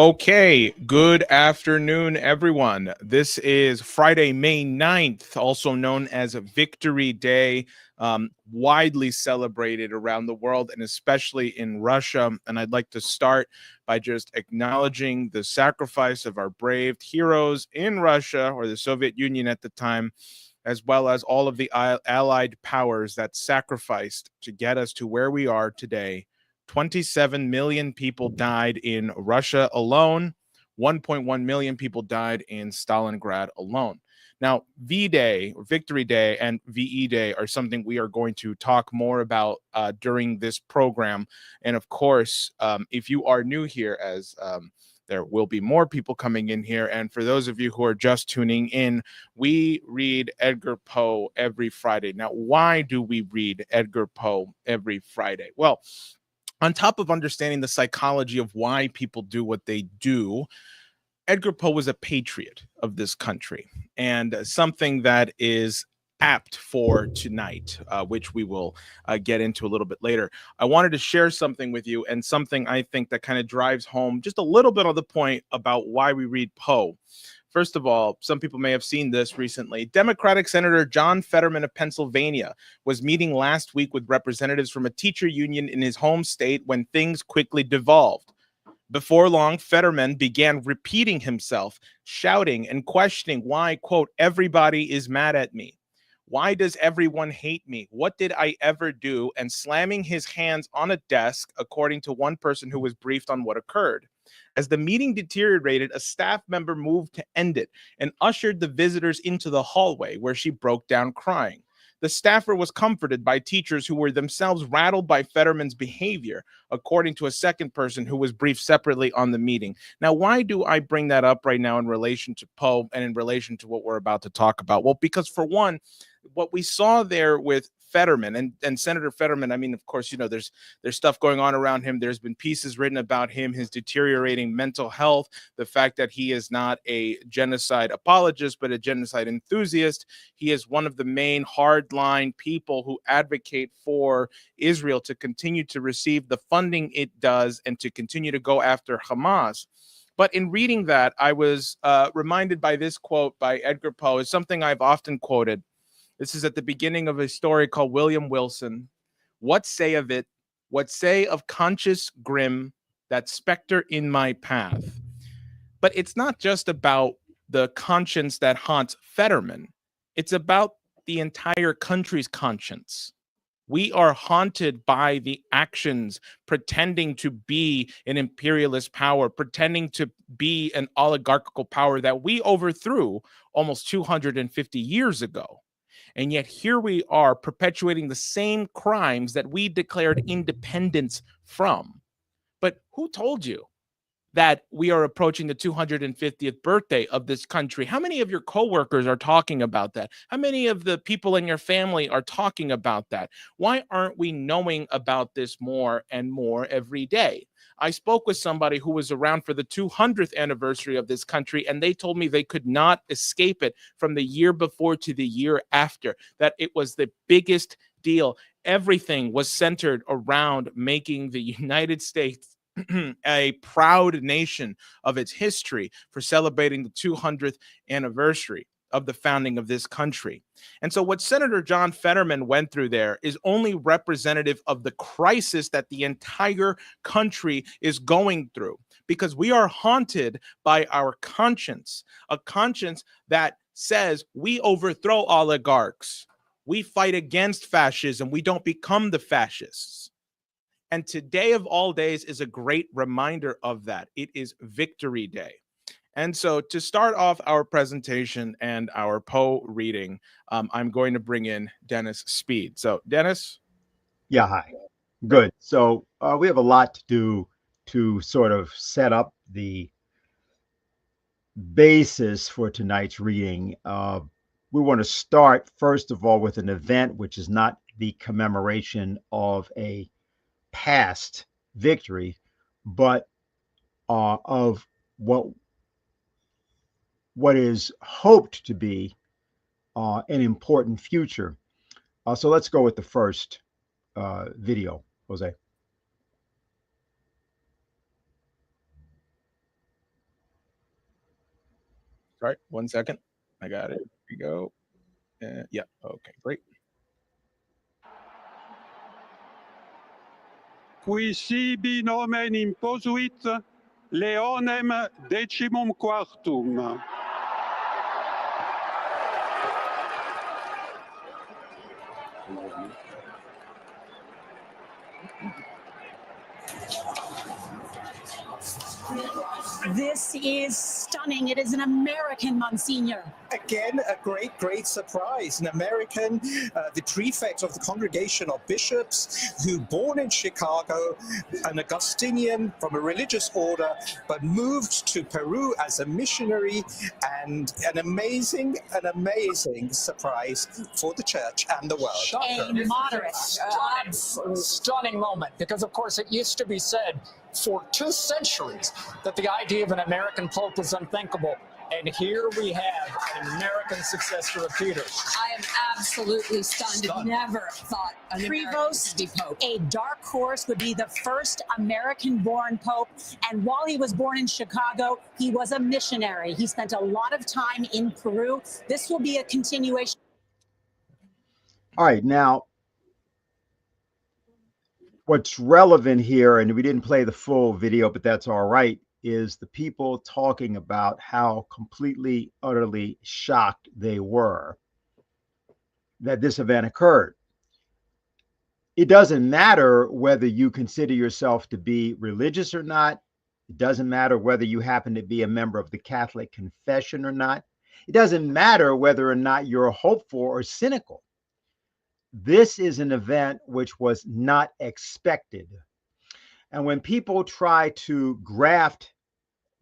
Okay, good afternoon, everyone. This is Friday, May 9th, also known as Victory Day, widely celebrated around the world and especially in Russia. And I'd like to start by just acknowledging the sacrifice of our brave heroes in Russia, or the Soviet Union at the time, as well as all of the allied powers that sacrificed to get us to where we are today. 27 million people died in Russia alone. 1.1 million people died in Stalingrad alone. Now, V Day, Victory Day, and VE Day are something we are going to talk more about during this program. And of course, if you are new here, as there will be more people coming in here. And for those of you who are just tuning in, we read Edgar Poe every Friday. Now, why do we read Edgar Poe every Friday? Well, on top of understanding the psychology of why people do what they do, Edgar Poe was a patriot of this country, and something that is apt for tonight, which we will get into a little bit later. I wanted to share something with you, and something I think that kind of drives home just a little bit of the point about why we read Poe. First of all, some people may have seen this recently. Democratic Senator John Fetterman of Pennsylvania was meeting last week with representatives from a teacher union in his home state when things quickly devolved. Before long, Fetterman began repeating himself, shouting and questioning why, quote, everybody is mad at me. Why does everyone hate me? What did I ever do? And slamming his hands on a desk, according to one person who was briefed on what occurred. As the meeting deteriorated, a staff member moved to end it and ushered the visitors into the hallway, where she broke down crying. The staffer was comforted by teachers who were themselves rattled by Fetterman's behavior, according to a second person who was briefed separately on the meeting. Now, why do I bring that up right now in relation to Poe and in relation to what we're about to talk about? Well, because for one, what we saw there with Fetterman and Senator Fetterman, I mean, of course, there's stuff going on around him. There's been pieces written about him, his deteriorating mental health, the fact that he is not a genocide apologist, but a genocide enthusiast. He is one of the main hardline people who advocate for Israel to continue to receive the funding it does and to continue to go after Hamas. But in reading that, I was reminded by this quote by Edgar Poe. Is something I've often quoted. This is at the beginning of a story called William Wilson. What say of it? What say of conscious grim, that specter in my path? But it's not just about the conscience that haunts Fetterman. It's about the entire country's conscience. We are haunted by the actions, pretending to be an imperialist power, pretending to be an oligarchical power that we overthrew almost 250 years ago. And yet here we are perpetuating the same crimes that we declared independence from. But who told you that we are approaching the 250th birthday of this country? How many of your coworkers are talking about that? How many of the people in your family are talking about that? Why aren't we knowing about this more and more every day? I spoke with somebody who was around for the 200th anniversary of this country, and they told me they could not escape it from the year before to the year after, that it was the biggest deal. Everything was centered around making the United States a proud nation of its history, for celebrating the 200th anniversary of the founding of this country. And so what Senator John Fetterman went through there is only representative of the crisis that the entire country is going through, because we are haunted by our conscience, a conscience that says we overthrow oligarchs, we fight against fascism, we don't become the fascists. And today of all days is a great reminder of that. It is Victory Day. And so to start off our presentation and our Poe reading, I'm going to bring in Dennis Speed. So Dennis? Yeah, hi. Good. So we have a lot to do to sort of set up the basis for tonight's reading. We want to start, first of all, with an event which is not the commemoration of a past victory, but of what is hoped to be an important future. So let's go with the first video, Jose. Right. 1 second. I got it. Here we go. Yeah. Okay. Great. Qui sibi nomen imposuit Leonem decimum quartum. This is stunning. It is an American, Monsignor. Again, a great surprise. An American, the prefect of the Congregation of Bishops, who born in Chicago, an Augustinian from a religious order, but moved to Peru as a missionary, and an amazing surprise for the church and the world. A moderate. Stunning moment, because of course it used to be said for 2 centuries that the idea of an American pope is unthinkable. And here we have an American successor of Peter. I am absolutely stunned. Never thought an Prevost, American would be pope. a dark horse, would be the first American-born pope. And while he was born in Chicago, he was a missionary. He spent a lot of time in Peru. This will be a continuation. All right, now what's relevant here, and we didn't play the full video, but that's all right, is the people talking about how completely, utterly shocked they were that this event occurred. It doesn't matter whether you consider yourself to be religious or not. It doesn't matter whether you happen to be a member of the Catholic confession or not. It doesn't matter whether or not you're hopeful or cynical. This is an event which was not expected. And when people try to graft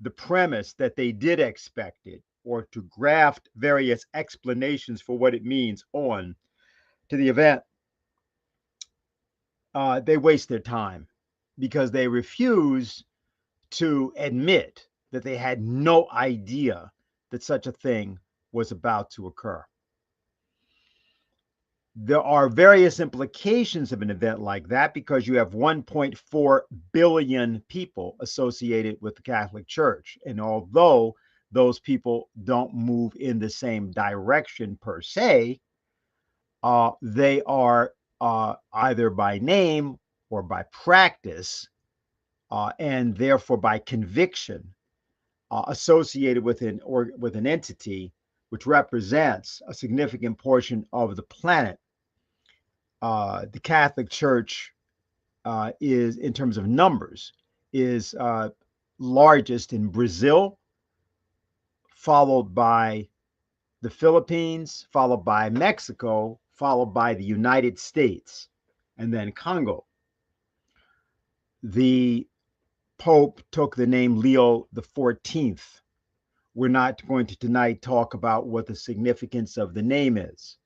the premise that they did expect it, or to graft various explanations for what it means on to the event, they waste their time, because they refuse to admit that they had no idea that such a thing was about to occur. There are various implications of an event like that, because you have 1.4 billion people associated with the Catholic Church. And although those people don't move in the same direction per se, they are either by name or by practice, and therefore by conviction, associated with an entity which represents a significant portion of the planet. The Catholic Church is, in terms of numbers, is largest in Brazil, followed by the Philippines, followed by Mexico, followed by the United States, and then Congo. The Pope took the name Leo the 14th. We're not going to tonight talk about what the significance of the name is,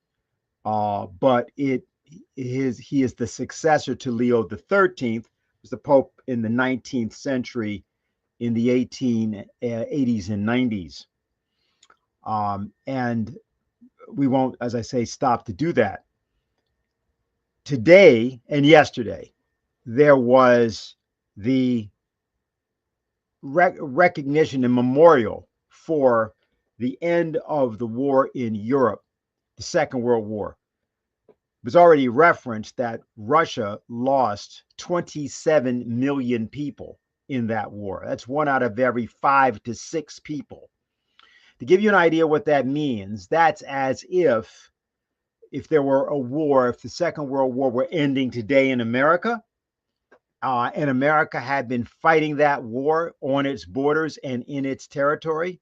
but he is the successor to Leo the 13th, who was the Pope in the 19th century, in the 1880s and 90s. And we won't, as I say, stop to do that. Today and yesterday, there was the recognition and memorial for the end of the war in Europe, the Second World War. It was already referenced that Russia lost 27 million people in that war. That's 1 out of every 5 to 6 people. To give you an idea what that means, that's as if there were a war, if the Second World War were ending today in America, and America had been fighting that war on its borders and in its territory,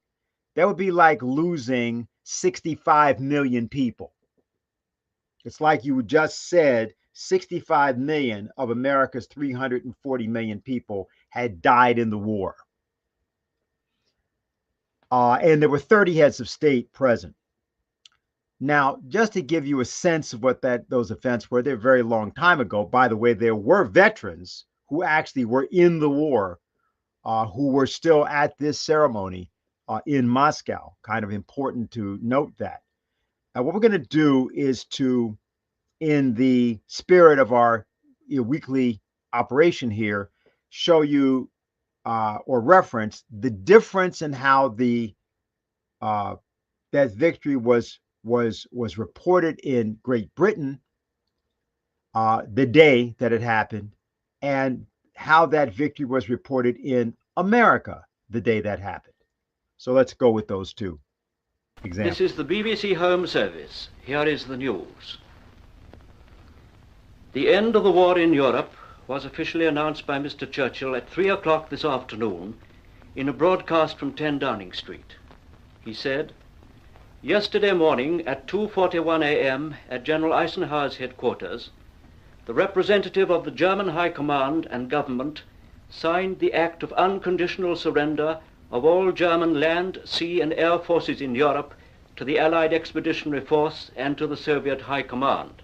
that would be like losing 65 million people. It's like you just said 65 million of America's 340 million people had died in the war. And there were 30 heads of state present. Now, just to give you a sense of what those events were, they're a very long time ago. By the way, there were veterans who actually were in the war, who were still at this ceremony in Moscow. Kind of important to note that. Now, what we're going to do is to, in the spirit of our weekly operation here, show you or reference the difference in how the that victory was reported in Great Britain the day that it happened, and how that victory was reported in America the day that happened. So let's go with those two examples. This is the BBC Home Service. Here is the news. The end of the war in Europe was officially announced by Mr. Churchill at 3 o'clock this afternoon in a broadcast from 10 Downing Street. He said, "Yesterday morning at 2:41 a.m. at General Eisenhower's headquarters, the representative of the German High Command and government signed the act of unconditional surrender of all German land, sea and air forces in Europe to the Allied Expeditionary Force and to the Soviet High Command.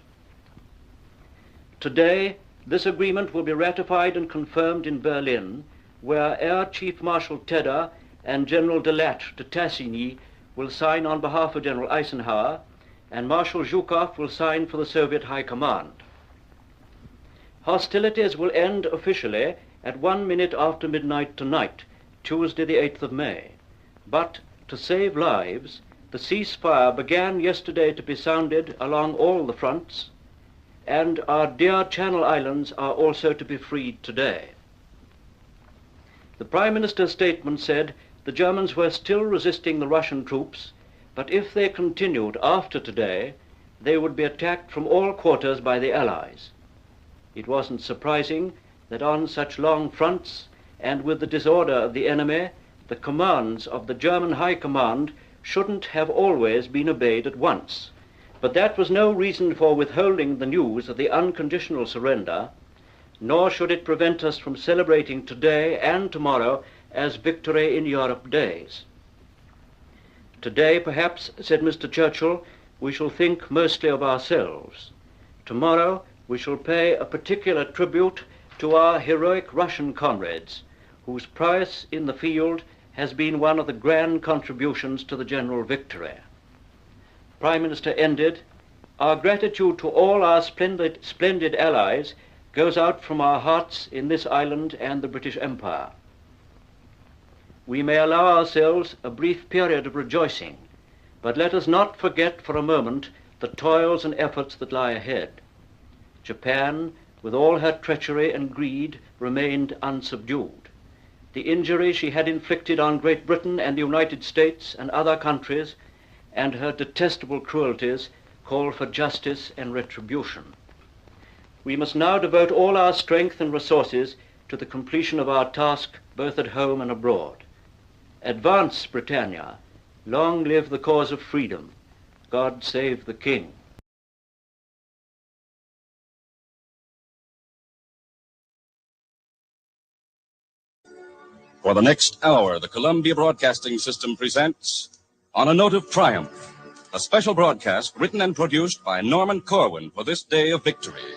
Today, this agreement will be ratified and confirmed in Berlin, where Air Chief Marshal Tedder and General de Tassigny will sign on behalf of General Eisenhower, and Marshal Zhukov will sign for the Soviet High Command. Hostilities will end officially at 1 minute after midnight tonight, Tuesday the 8th of May. But to save lives, the ceasefire began yesterday to be sounded along all the fronts, and our dear Channel Islands are also to be freed today." The Prime Minister's statement said the Germans were still resisting the Russian troops, but if they continued after today, they would be attacked from all quarters by the Allies. It wasn't surprising that on such long fronts, and with the disorder of the enemy, the commands of the German High Command shouldn't have always been obeyed at once. But that was no reason for withholding the news of the unconditional surrender, nor should it prevent us from celebrating today and tomorrow as Victory in Europe days. Today, perhaps, said Mr. Churchill, we shall think mostly of ourselves. Tomorrow, we shall pay a particular tribute to our heroic Russian comrades, whose prowess in the field has been one of the grand contributions to the general victory. Prime Minister ended, "Our gratitude to all our splendid allies goes out from our hearts in this island and the British Empire. We may allow ourselves a brief period of rejoicing, but let us not forget for a moment the toils and efforts that lie ahead. Japan, with all her treachery and greed, remained unsubdued. The injury she had inflicted on Great Britain and the United States and other countries, and her detestable cruelties, call for justice and retribution. We must now devote all our strength and resources to the completion of our task both at home and abroad. Advance, Britannia! Long live the cause of freedom! God save the King!" For the next hour, the Columbia Broadcasting System presents On a Note of Triumph, a special broadcast written and produced by Norman Corwin for this day of victory.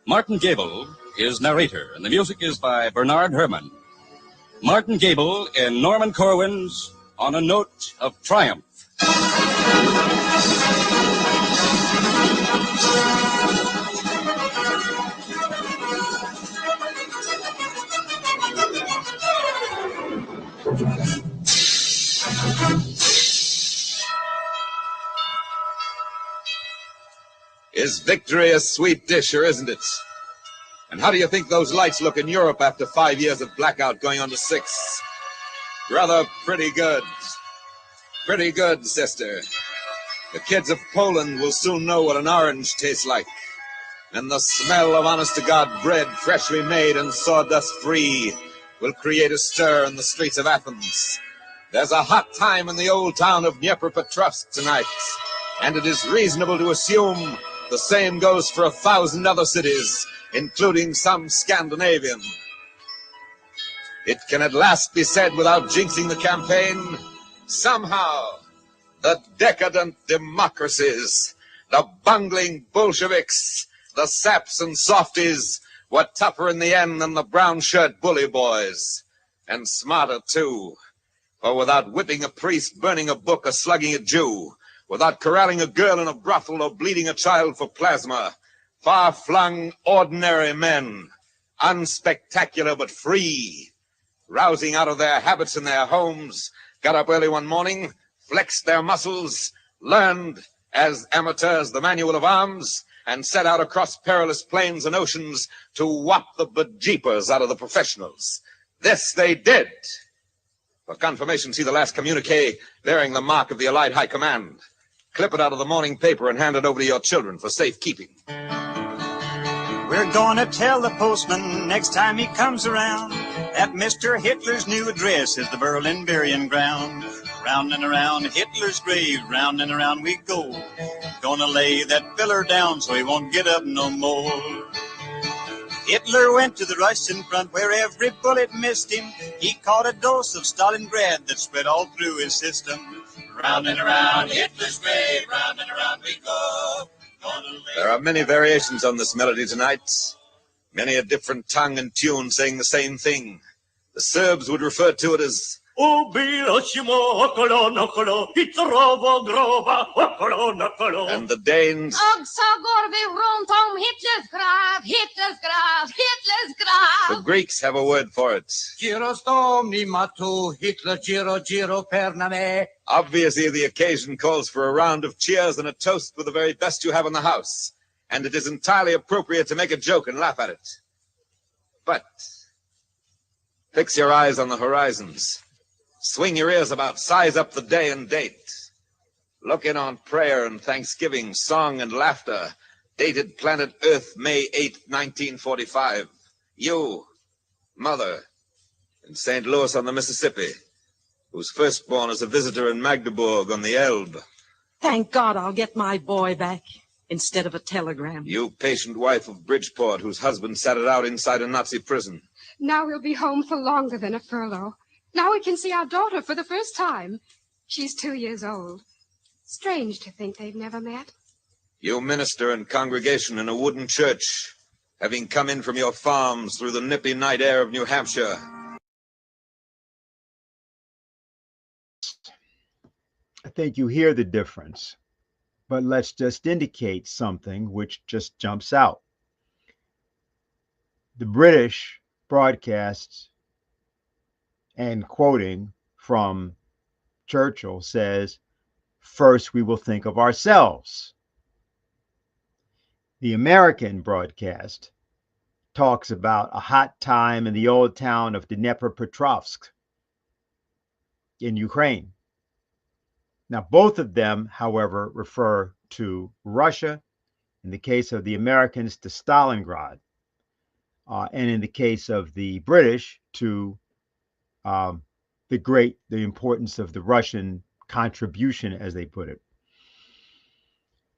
Martin Gable is narrator, and the music is by Bernard Herrmann. Martin Gable in Norman Corwin's On a Note of Triumph. Is victory a sweet dish, or isn't it? And how do you think those lights look in Europe after 5 years of blackout going on to 6? Rather pretty good. Pretty good, sister. The kids of Poland will soon know what an orange tastes like. And the smell of honest-to-God bread, freshly made and sawdust-free, will create a stir in the streets of Athens. There's a hot time in the old town of Dnepropetrovsk tonight, and it is reasonable to assume the same goes for 1,000 other cities, including some Scandinavian. It can at last be said without jinxing the campaign, somehow the decadent democracies, the bungling Bolsheviks, the saps and softies were tougher in the end than the brown shirt bully boys, and smarter too. For without whipping a priest, burning a book, or slugging a Jew, without corralling a girl in a brothel or bleeding a child for plasma, far-flung, ordinary men, unspectacular but free, rousing out of their habits in their homes, got up early one morning, flexed their muscles, learned as amateurs the manual of arms, and set out across perilous plains and oceans to whop the bejeepers out of the professionals. This they did. For confirmation, see the last communique bearing the mark of the Allied High Command. Clip it out of the morning paper and hand it over to your children for safekeeping. We're gonna tell the postman next time he comes around that Mr. Hitler's new address is the Berlin burying ground. Round and around Hitler's grave, round and around we go. Gonna lay that filler down so he won't get up no more. Hitler went to the Russian front where every bullet missed him. He caught a dose of Stalingrad that spread all through his system. Round and around Hitler's grave, round and around we go. There are many variations on this melody tonight. Many a different tongue and tune saying the same thing. The Serbs would refer to it as and the Danes the Greeks have a word for it. Obviously, the occasion calls for a round of cheers and a toast for the very best you have in the house, and it is entirely appropriate to make a joke and laugh at it. But fix your eyes on the horizons. Swing your ears about, size up the day and date. Look in on prayer and thanksgiving, song and laughter. Dated planet Earth, May 8th, 1945. You, mother, in St. Louis on the Mississippi, whose firstborn is a visitor in Magdeburg on the Elbe. Thank God I'll get my boy back instead of a telegram. You patient wife of Bridgeport, whose husband sat it out inside a Nazi prison. Now we'll be home for longer than a furlough. Now we can see our daughter for the first time. She's 2 years old. Strange to think they've never met. You minister and congregation in a wooden church, having come in from your farms through the nippy night air of New Hampshire. I think you hear the difference, but let's just indicate something which just jumps out. The British broadcasts, and quoting from Churchill, says, "First we will think of ourselves." The American broadcast talks about a hot time in the old town of Dnepropetrovsk in Ukraine. Now, both of them, however, refer to Russia. In the case of the Americans, to Stalingrad, and in the case of the British, to the importance of the Russian contribution, as they put it.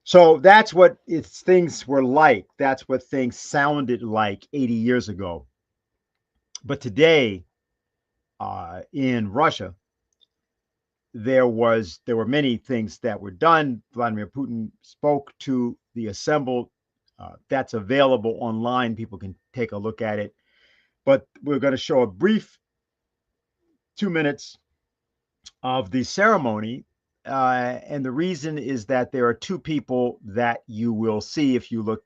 So that's what things were like. That's what things sounded like 80 years ago. But today, in Russia, there were many things that were done. Vladimir Putin spoke to the assembled. That's available online. People can take a look at it. But we're going to show a brief 2 minutes of the ceremony. And the reason is that there are two people that you will see if you look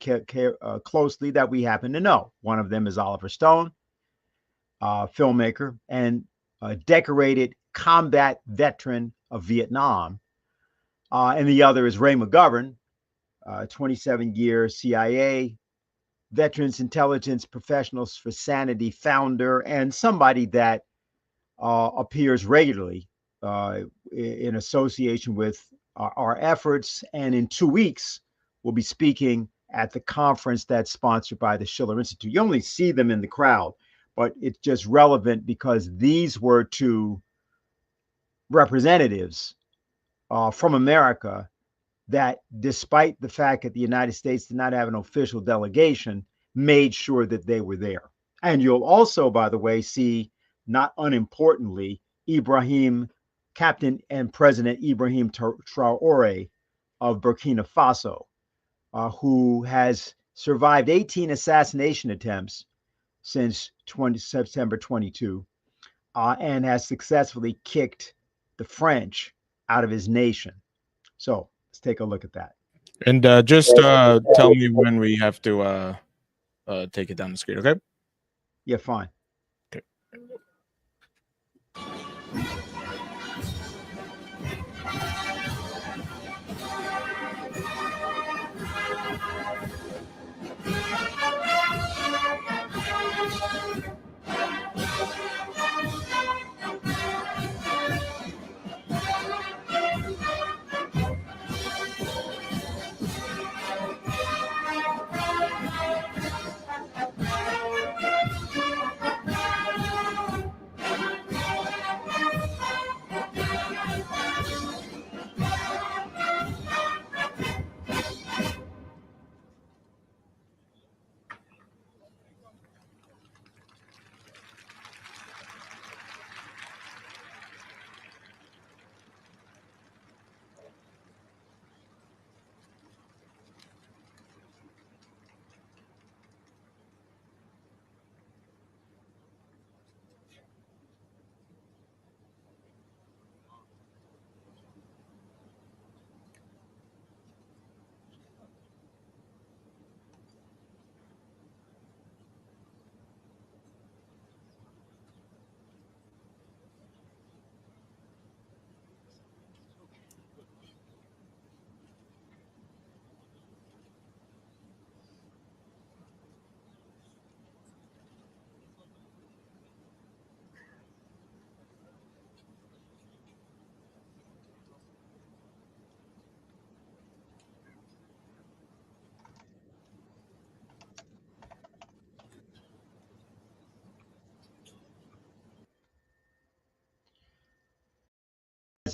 closely that we happen to know. One of them is Oliver Stone, filmmaker and a decorated combat veteran of Vietnam. And the other is Ray McGovern, 27-year CIA Veterans Intelligence Professionals for Sanity founder, and somebody that appears regularly in association with our efforts. And in 2 weeks, we'll be speaking at the conference that's sponsored by the Schiller Institute. You only see them in the crowd, but it's just relevant because these were two representatives from America that, despite the fact that the United States did not have an official delegation, made sure that they were there. And you'll also, by the way, see, not unimportantly, Captain and President Ibrahim Traore of Burkina Faso, who has survived 18 assassination attempts since September 22, and has successfully kicked the French out of his nation. So let's take a look at that. And just tell me when we have to take it down the screen, okay? Yeah, fine. Okay.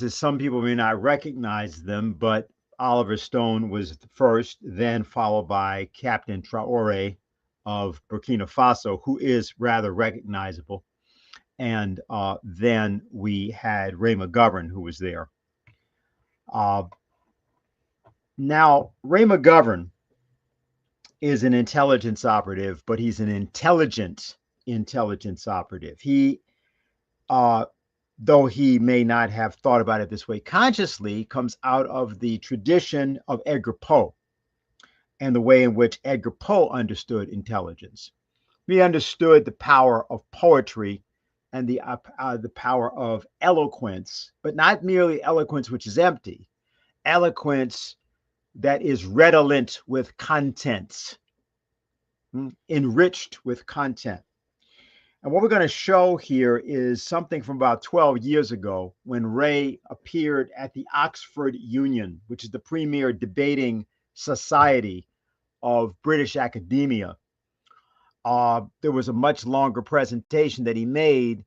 Some people may not recognize them, but Oliver Stone was the first, then followed by Captain Traore of Burkina Faso, who is rather recognizable. And then we had Ray McGovern, who was there. Now, Ray McGovern is an intelligence operative, but he's an intelligent intelligence operative. He, though he may not have thought about it this way consciously, comes out of the tradition of Edgar Poe and the way in which Edgar Poe understood intelligence. He understood the power of poetry and the power of eloquence, but not merely eloquence which is empty, eloquence that is redolent with content, enriched with content. And what we're going to show here is something from about 12 years ago when Ray appeared at the Oxford Union, which is the premier debating society of British academia. There was a much longer presentation that he made,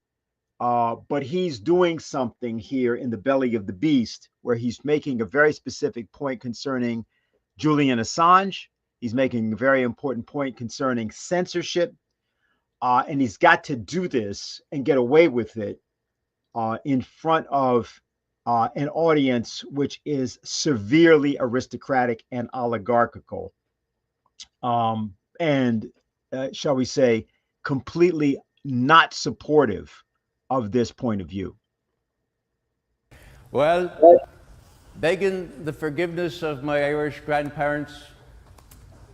but he's doing something here in the belly of the beast where he's making a very specific point concerning Julian Assange. He's making a very important point concerning censorship. And he's got to do this and get away with it in front of an audience which is severely aristocratic and oligarchical. And shall we say, completely not supportive of this point of view. Well, begging the forgiveness of my Irish grandparents,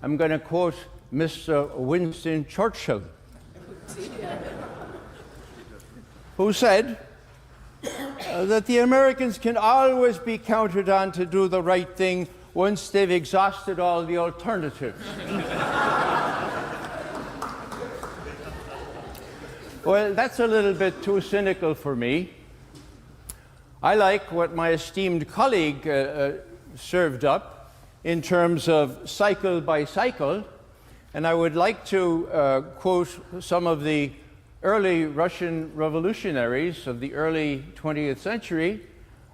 I'm going to quote Mr. Winston Churchill, who said that the Americans can always be counted on to do the right thing once they've exhausted all the alternatives. Well, that's a little bit too cynical for me. I like what my esteemed colleague served up in terms of cycle by cycle, and I would like to quote some of the early Russian revolutionaries of the early 20th century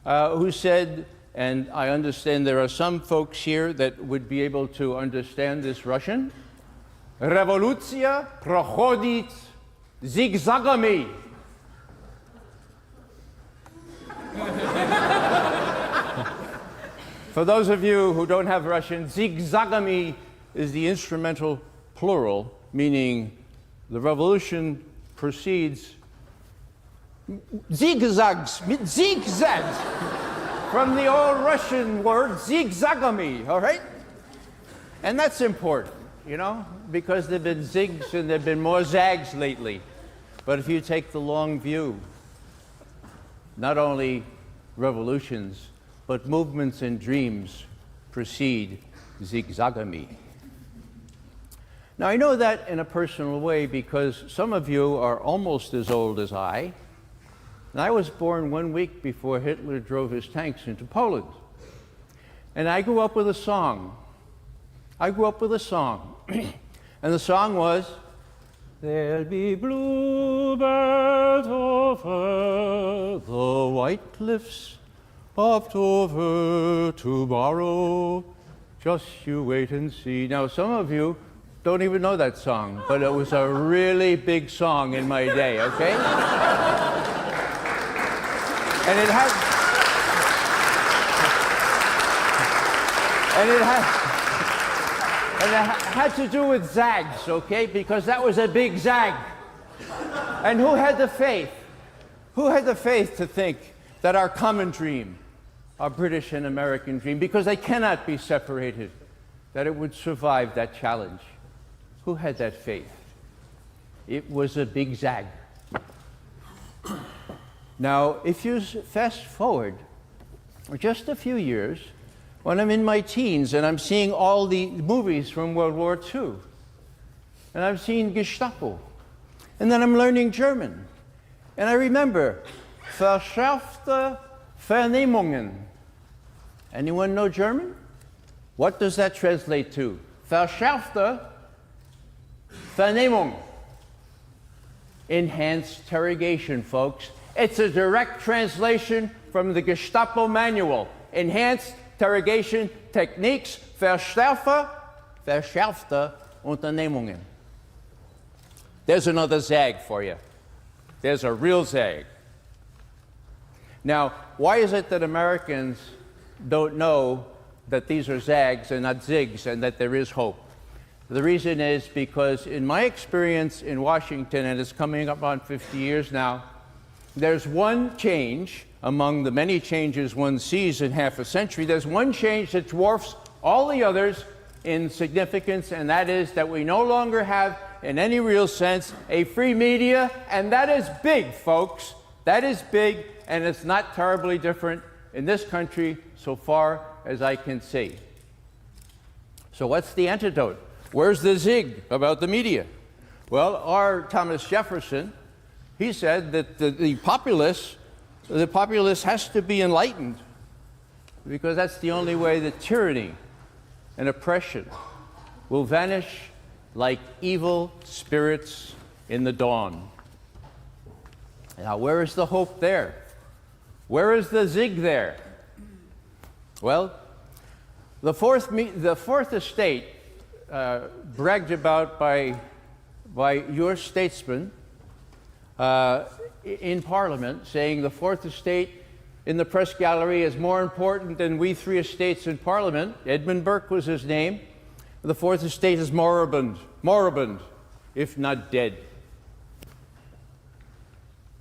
who said, and I understand there are some folks here that would be able to understand this Russian, "Revoluция проходит zigzagami." For those of you who don't have Russian, zigzagami is the instrumental plural, meaning the revolution proceeds zigzags, zigzags, from the old Russian word zigzagami, all right? And that's important, you know, because there have been zigs and there have been more zags lately. But if you take the long view, not only revolutions, but movements and dreams proceed zigzagami. Now, I know that in a personal way because some of you are almost as old as I, and I was born 1 week before Hitler drove his tanks into Poland. And I grew up with a song. And the song was, "There'll be bluebirds over the white cliffs of Dover tomorrow. Just you wait and see." Now, some of you don't even know that song, but it was a really big song in my day, okay? And it had to do with zags, okay? Because that was a big zag. And who had the faith? Who had the faith to think that our common dream, our British and American dream, because they cannot be separated, that it would survive that challenge? Who had that faith? It was a big zag. Now, if you fast forward just a few years, when I'm in my teens and I'm seeing all the movies from World War II, and I'm seeing Gestapo, and then I'm learning German, and I remember verschärfte Vernehmungen. Anyone know German? What does that translate to? Verschärfte Vernehmung. Enhanced interrogation, folks. It's a direct translation from the Gestapo manual. Enhanced interrogation techniques, verschärfte Unternehmungen. There's another zag for you. There's a real zag. Now, why is it that Americans don't know that these are zags and not zigs and that there is hope? The reason is because in my experience in Washington, and it's coming up on 50 years now, there's one change among the many changes one sees in half a century. There's one change that dwarfs all the others in significance, and that is that we no longer have, in any real sense, a free media, and that is big, folks. That is big, and it's not terribly different in this country so far as I can see. So what's the antidote? Where's the zig about the media? Well, our Thomas Jefferson, he said that the populace has to be enlightened, because that's the only way that tyranny and oppression will vanish like evil spirits in the dawn. Now, where is the hope there? Where is the zig there? Well, the fourth estate, bragged about by your statesman in Parliament, saying the fourth estate in the press gallery is more important than we three estates in Parliament. Edmund Burke was his name. The fourth estate is moribund, if not dead.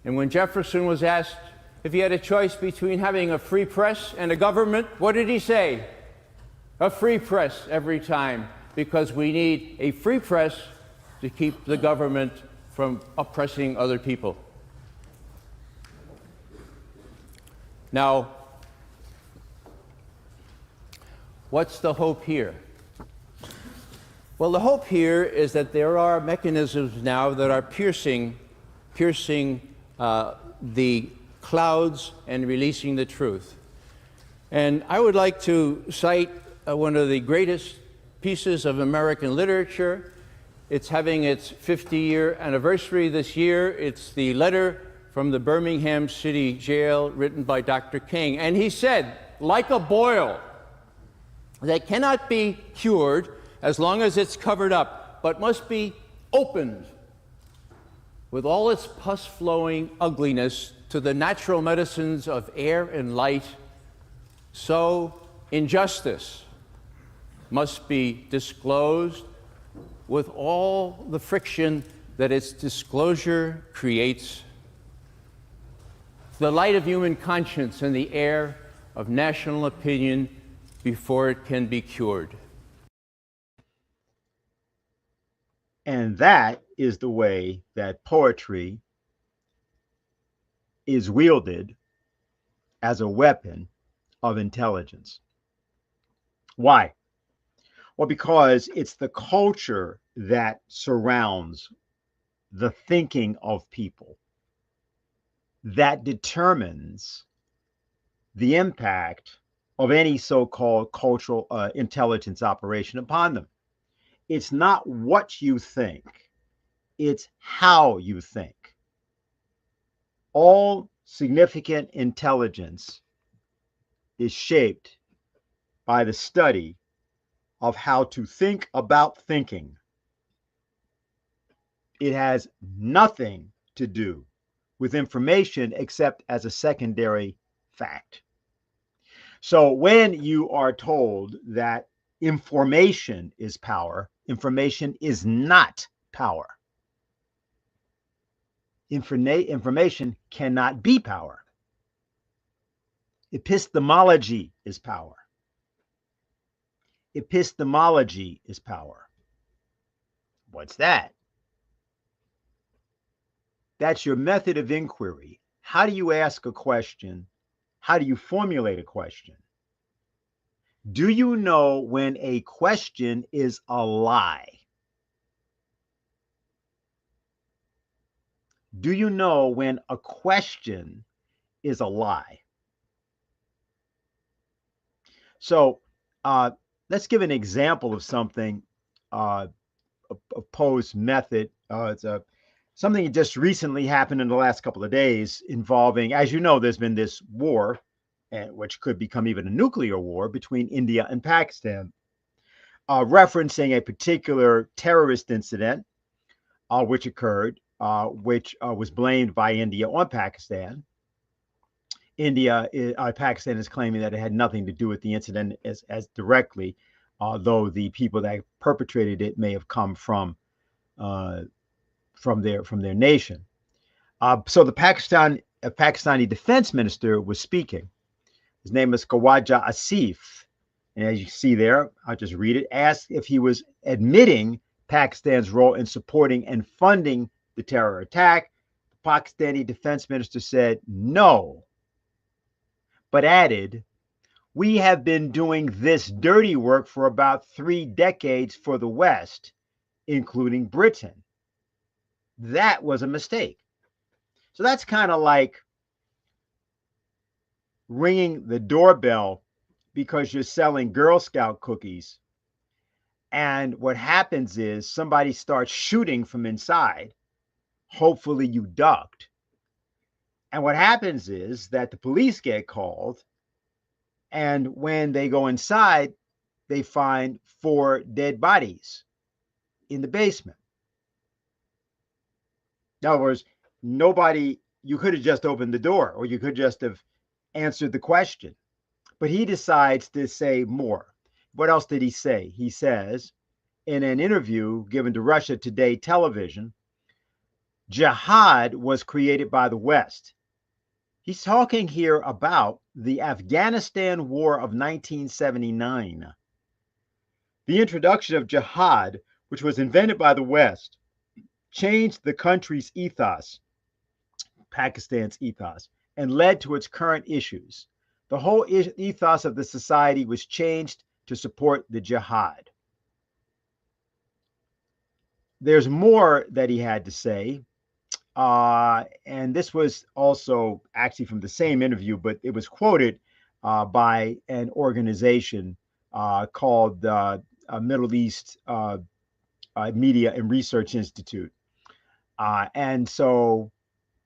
And when Jefferson was asked if he had a choice between having a free press and a government, what did he say? A free press every time, because we need a free press to keep the government from oppressing other people. Now, what's the hope here? Well, the hope here is that there are mechanisms now that are piercing the clouds and releasing the truth. And I would like to cite one of the greatest pieces of American literature. It's having its 50-year anniversary this year. It's the letter from the Birmingham City Jail written by Dr. King. And he said, like a boil that cannot be cured as long as it's covered up, but must be opened with all its pus-flowing ugliness to the natural medicines of air and light, so injustice must be disclosed with all the friction that its disclosure creates. The light of human conscience and the air of national opinion before it can be cured. And that is the way that poetry is wielded as a weapon of intelligence. Why? Well, because it's the culture that surrounds the thinking of people that determines the impact of any so-called cultural intelligence operation upon them. It's not what you think, it's how you think. All significant intelligence is shaped by the study of how to think about thinking. It has nothing to do with information except as a secondary fact. So when you are told that information is power, information is not power. Information cannot be power. Epistemology is power. Epistemology is power. What's that? That's your method of inquiry. How do you ask a question? How do you formulate a question? Do you know when a question is a lie? Do you know when a question is a lie? So let's give an example of something, a Poe's method. It's something that just recently happened in the last couple of days involving, as you know, there's been this war, which could become even a nuclear war between India and Pakistan, referencing a particular terrorist incident which occurred, which was blamed by India on Pakistan. Pakistan is claiming that it had nothing to do with the incident as directly, though the people that perpetrated it may have come from their nation. So the Pakistani defense minister was speaking. His name is Khawaja Asif. And as you see there, I'll just read it. Asked if he was admitting Pakistan's role in supporting and funding the terror attack. The Pakistani defense minister said no, but added, "We have been doing this dirty work for about 3 decades for the West, including Britain. That was a mistake." So that's kind of like ringing the doorbell because you're selling Girl Scout cookies. And what happens is somebody starts shooting from inside. Hopefully you ducked. And what happens is that the police get called. And when they go inside, they find 4 dead bodies in the basement. In other words, you could have just opened the door, or you could just have answered the question. But he decides to say more. What else did he say? He says, in an interview given to Russia Today television, jihad was created by the West. He's talking here about the Afghanistan War of 1979. The introduction of jihad, which was invented by the West, changed the country's ethos, Pakistan's ethos, and led to its current issues. The whole ethos of the society was changed to support the jihad. There's more that he had to say, and this was also actually from the same interview, but it was quoted by an organization called Middle East Media and Research Institute. And so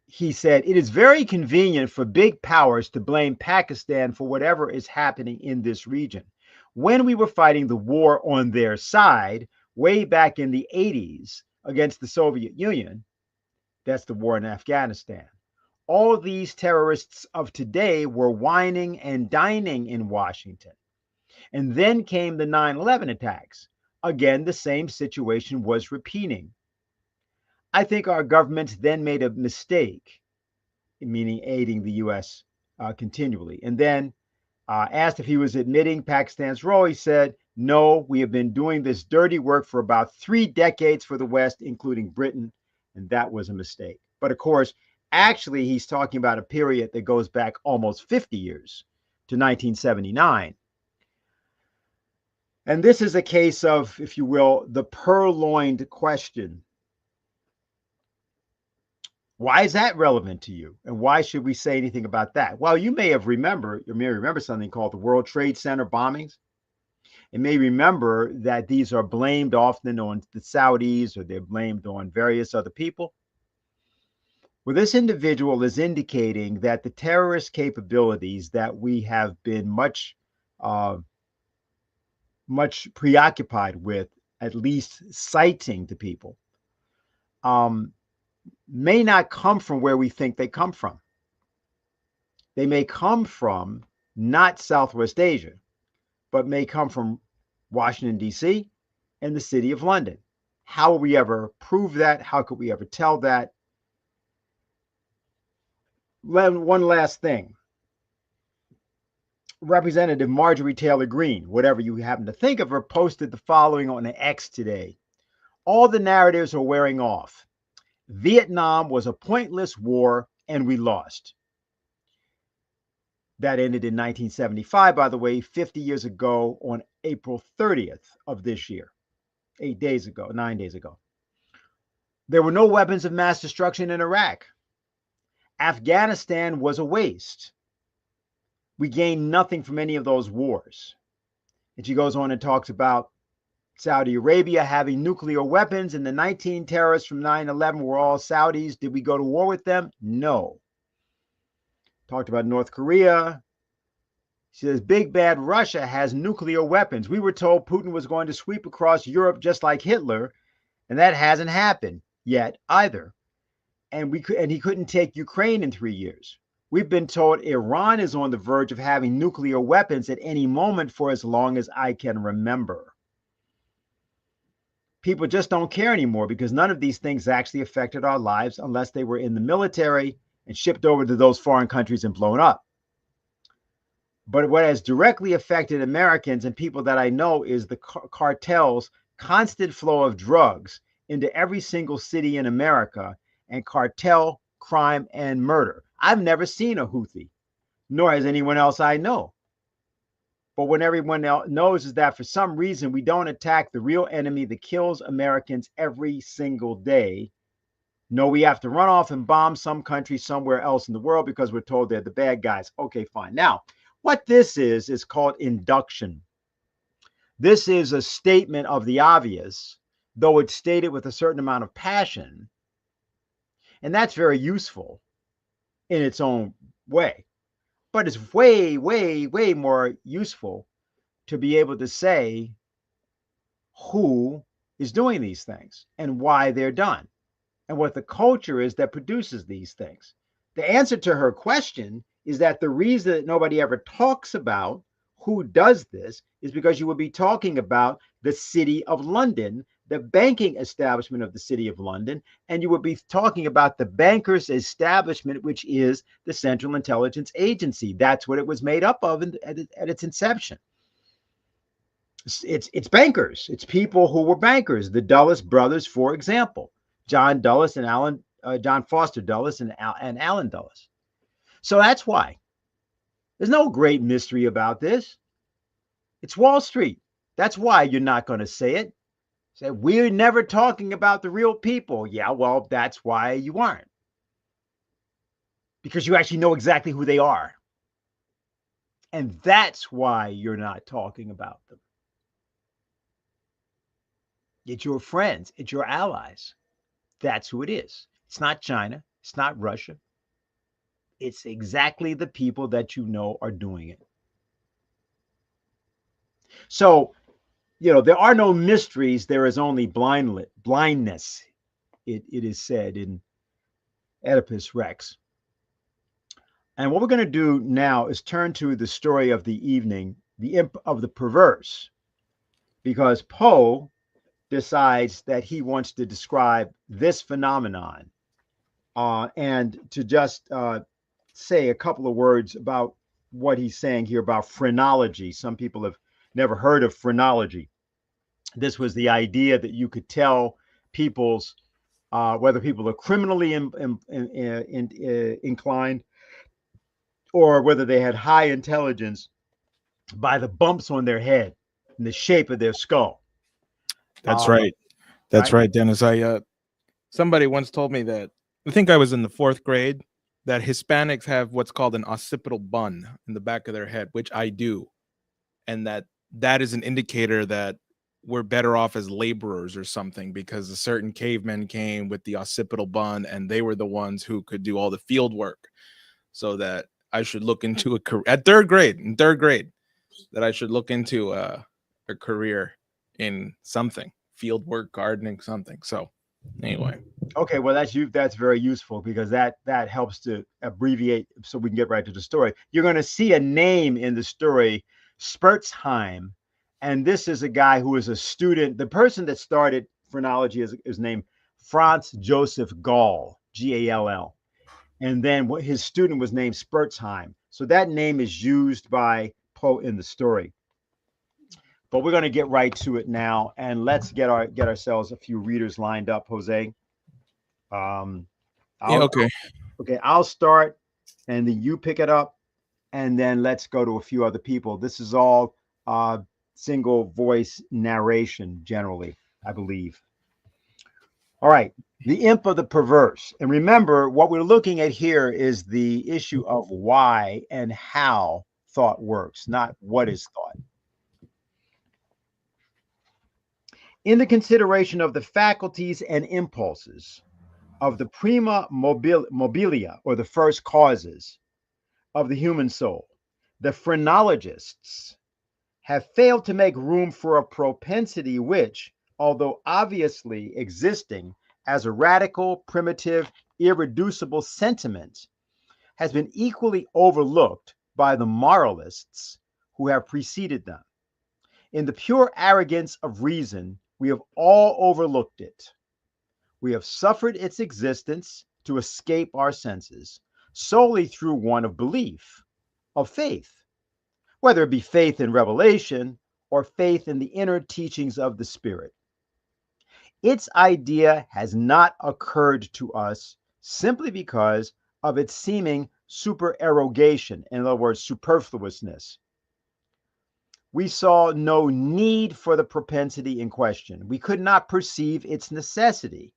he said, "It is very convenient for big powers to blame Pakistan for whatever is happening in this region. When we were fighting the war on their side, way back in the 80s against the Soviet Union," that's the war in Afghanistan, "all these terrorists of today were whining and dining in Washington. And then came the 9/11 attacks. Again, the same situation was repeating. I think our governments then made a mistake," meaning aiding the U.S. Continually. And then asked if he was admitting Pakistan's role, he said, "No, we have been doing this dirty work for about 3 decades for the West, including Britain, and that was a mistake." But of course, actually, he's talking about a period that goes back almost 50 years to 1979. And this is a case of, if you will, the purloined question. Why is that relevant to you? And why should we say anything about that? Well, you may remember something called the World Trade Center bombings. You may remember that these are blamed often on the Saudis, or they're blamed on various other people. Well, this individual is indicating that the terrorist capabilities that we have been much preoccupied with, at least citing to people, may not come from where we think they come from. They may come from not Southwest Asia, but may come from Washington, D.C. and the city of London. How will we ever prove that? How could we ever tell that? One last thing. Representative Marjorie Taylor Greene, whatever you happen to think of her, posted the following on X today. "All the narratives are wearing off. Vietnam was a pointless war and we lost." That ended in 1975, by the way, 50 years ago on April 30th of this year, 9 days ago. There were no weapons of mass destruction in Iraq. Afghanistan was a waste. We gained nothing from any of those wars. And she goes on and talks about Saudi Arabia having nuclear weapons, and the 19 terrorists from 9/11 were all Saudis. Did we go to war with them? No. Talked about North Korea. She says, big bad Russia has nuclear weapons. We were told Putin was going to sweep across Europe just like Hitler, and that hasn't happened yet either. And he couldn't take Ukraine in 3 years. We've been told Iran is on the verge of having nuclear weapons at any moment for as long as I can remember. People just don't care anymore because none of these things actually affected our lives unless they were in the military and shipped over to those foreign countries and blown up. But what has directly affected Americans and people that I know is the cartels' constant flow of drugs into every single city in America and cartel crime and murder. I've never seen a Houthi, nor has anyone else I know. But what everyone knows is that for some reason we don't attack the real enemy that kills Americans every single day. No, we have to run off and bomb some country somewhere else in the world because we're told they're the bad guys. Okay, fine. Now, what this is called induction. This is a statement of the obvious, though it's stated with a certain amount of passion. And that's very useful in its own way. But it's way, way, way more useful to be able to say who is doing these things and why they're done and what the culture is that produces these things. The answer to her question is that the reason that nobody ever talks about who does this is because you would be talking about the City of London, the banking establishment of the City of London, and you would be talking about the bankers' establishment, which is the Central Intelligence Agency. That's what it was made up of at its inception. It's bankers. It's people who were bankers. The Dulles brothers, for example, John Dulles and John Foster Dulles and Allen Dulles. So that's why. There's no great mystery about this. It's Wall Street. That's why you're not going to say it. Say, we're never talking about the real people. Yeah, well, that's why you aren't. Because you actually know exactly who they are. And that's why you're not talking about them. It's your friends. It's your allies. That's who it is. It's not China. It's not Russia. It's exactly the people that you know are doing it. So, there are no mysteries. There is only blindness, it is said in Oedipus Rex. And what we're going to do now is turn to the story of the evening, the imp of the perverse, because Poe decides that he wants to describe this phenomenon and to just say a couple of words about what he's saying here about phrenology. Some people have never heard of phrenology. This was the idea that you could tell people's whether people are criminally inclined or whether they had high intelligence by the bumps on their head and the shape of their skull. That's right. That's right, Dennis. Somebody once told me that, I think I was in the 4th grade, that Hispanics have what's called an occipital bun in the back of their head, which I do. And that is an indicator that we're better off as laborers or something, because a certain cavemen came with the occipital bun and they were the ones who could do all the field work. So that I should look into a career in third grade, that I should look into a career in something, field work, gardening, something. So anyway. Okay, well, that's very useful because that helps to abbreviate so we can get right to the story. You're going to see a name in the story, Spurzheim, and this is a guy who is a student. The person that started phrenology is named Franz Joseph Gall, Gall, and then his student was named Spurzheim. So that name is used by Poe in the story. But we're going to get right to it now, and let's get ourselves a few readers lined up, Jose. Okay. I'll start, and then you pick it up, and then let's go to a few other people. This is all single voice narration, generally, I believe. All right, the imp of the perverse. And remember, what we're looking at here is the issue of why and how thought works, not what is thought. In the consideration of the faculties and impulses of the prima mobilia, or the first causes of the human soul, the phrenologists have failed to make room for a propensity which, although obviously existing as a radical, primitive, irreducible sentiment, has been equally overlooked by the moralists who have preceded them. In the pure arrogance of reason, we have all overlooked it. We have suffered its existence to escape our senses solely through one of belief, of faith, whether it be faith in revelation or faith in the inner teachings of the Spirit. Its idea has not occurred to us simply because of its seeming supererogation, in other words, superfluousness. We saw no need for the propensity in question. We could not perceive its necessity.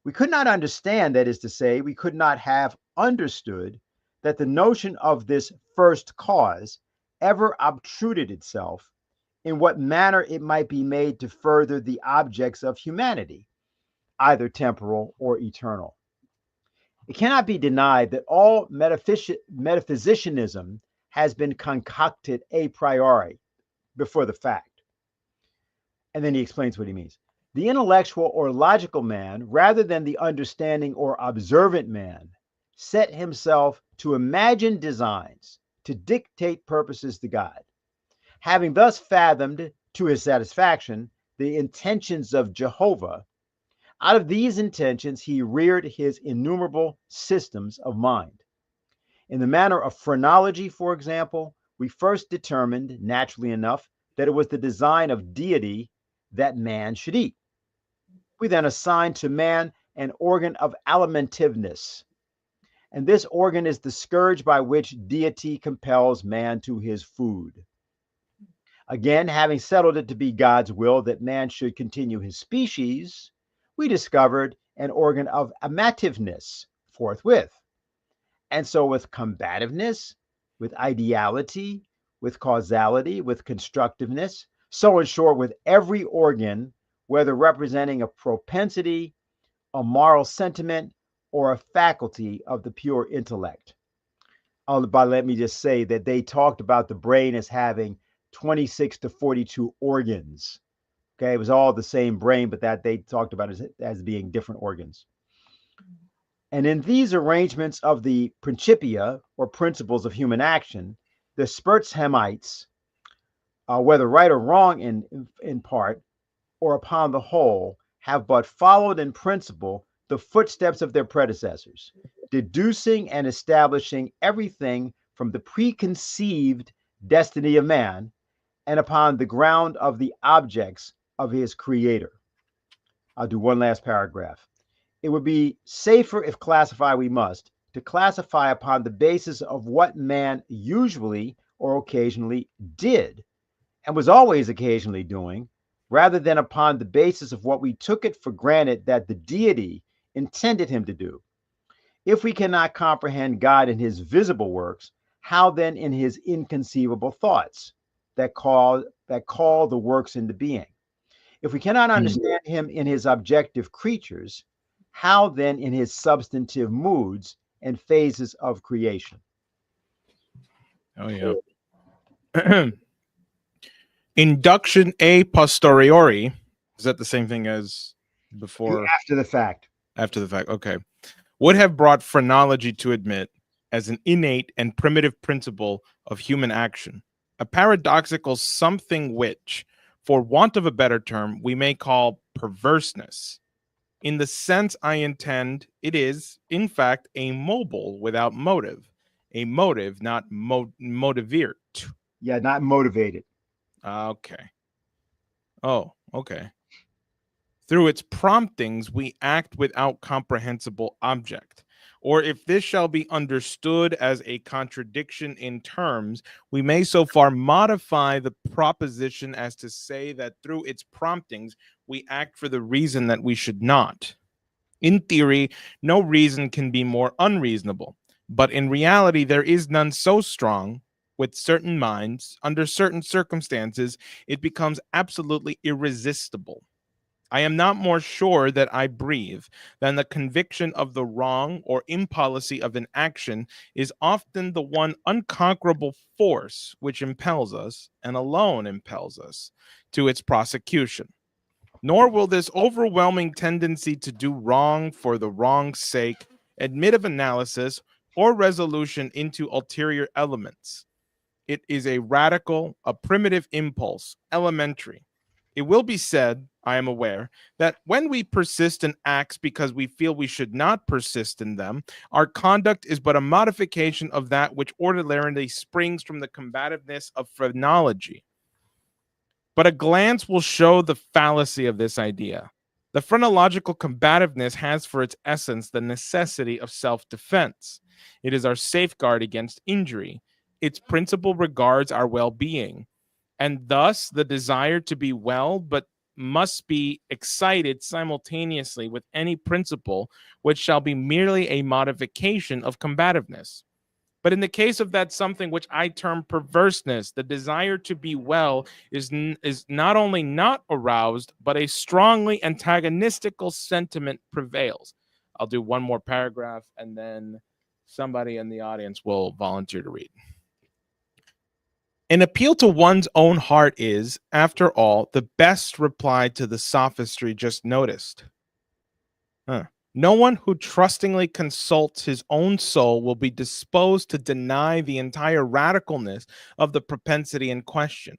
We could not understand, that is to say, we could not have understood that the notion of this first cause ever obtruded itself, in what manner it might be made to further the objects of humanity, either temporal or eternal. It cannot be denied that all metaphysicianism has been concocted a priori, before the fact. And then he explains what he means. The intellectual or logical man, rather than the understanding or observant man, set himself to imagine designs, to dictate purposes to God. Having thus fathomed to his satisfaction the intentions of Jehovah, out of these intentions he reared his innumerable systems of mind. In the matter of phrenology, for example, we first determined, naturally enough, that it was the design of deity that man should eat. We then assigned to man an organ of alimentiveness, and this organ is the scourge by which deity compels man to his food. Again, having settled it to be God's will that man should continue his species, we discovered an organ of amativeness forthwith. And so with combativeness, with ideality, with causality, with constructiveness, so in short, with every organ, whether representing a propensity, a moral sentiment, or a faculty of the pure intellect. Let me just say that they talked about the brain as having 26 to 42 organs. Okay, it was all the same brain, but that they talked about as being different organs. And in these arrangements of the principia, or principles of human action, the Spurzheimites, whether right or wrong in part, or upon the whole, have but followed in principle the footsteps of their predecessors, deducing and establishing everything from the preconceived destiny of man and upon the ground of the objects of his creator. I'll do one last paragraph. It would be safer, if classify we must, to classify upon the basis of what man usually or occasionally did, and was always occasionally doing, rather than upon the basis of what we took it for granted that the deity intended him to do. If we cannot comprehend God in his visible works, how then in his inconceivable thoughts that call the works into being? If we cannot understand him in his objective creatures, how then in his substantive moods and phases of creation? Oh, yeah. Induction a posteriori. Is that the same thing as before? After the fact. After the fact. Okay. Would have brought phrenology to admit as an innate and primitive principle of human action, a paradoxical something which, for want of a better term, we may call perverseness. In the sense I intend, it is, in fact, a mobile without motive, a motive not motiviert. Yeah, not motivated. Okay. Oh, okay. Through its promptings, we act without comprehensible object. Or if this shall be understood as a contradiction in terms, we may so far modify the proposition as to say that through its promptings, we act for the reason that we should not. In theory, no reason can be more unreasonable, but in reality, there is none so strong. With certain minds, under certain circumstances, it becomes absolutely irresistible. I am not more sure that I breathe than the conviction of the wrong or impolicy of an action is often the one unconquerable force which impels us, and alone impels us, to its prosecution. Nor will this overwhelming tendency to do wrong for the wrong's sake admit of analysis or resolution into ulterior elements. It is a radical, a primitive impulse, elementary. It will be said, I am aware, that when we persist in acts because we feel we should not persist in them, our conduct is but a modification of that which ordinarily springs from the combativeness of phrenology. But a glance will show the fallacy of this idea. The phrenological combativeness has for its essence the necessity of self-defense. It is our safeguard against injury. Its principle regards our well-being, and thus the desire to be well, but must be excited simultaneously with any principle which shall be merely a modification of combativeness. But in the case of that something which I term perverseness, the desire to be well is not only not aroused, but a strongly antagonistical sentiment prevails. I'll do one more paragraph and then somebody in the audience will volunteer to read. An appeal to one's own heart is, after all, the best reply to the sophistry just noticed. No one who trustingly consults his own soul will be disposed to deny the entire radicalness of the propensity in question.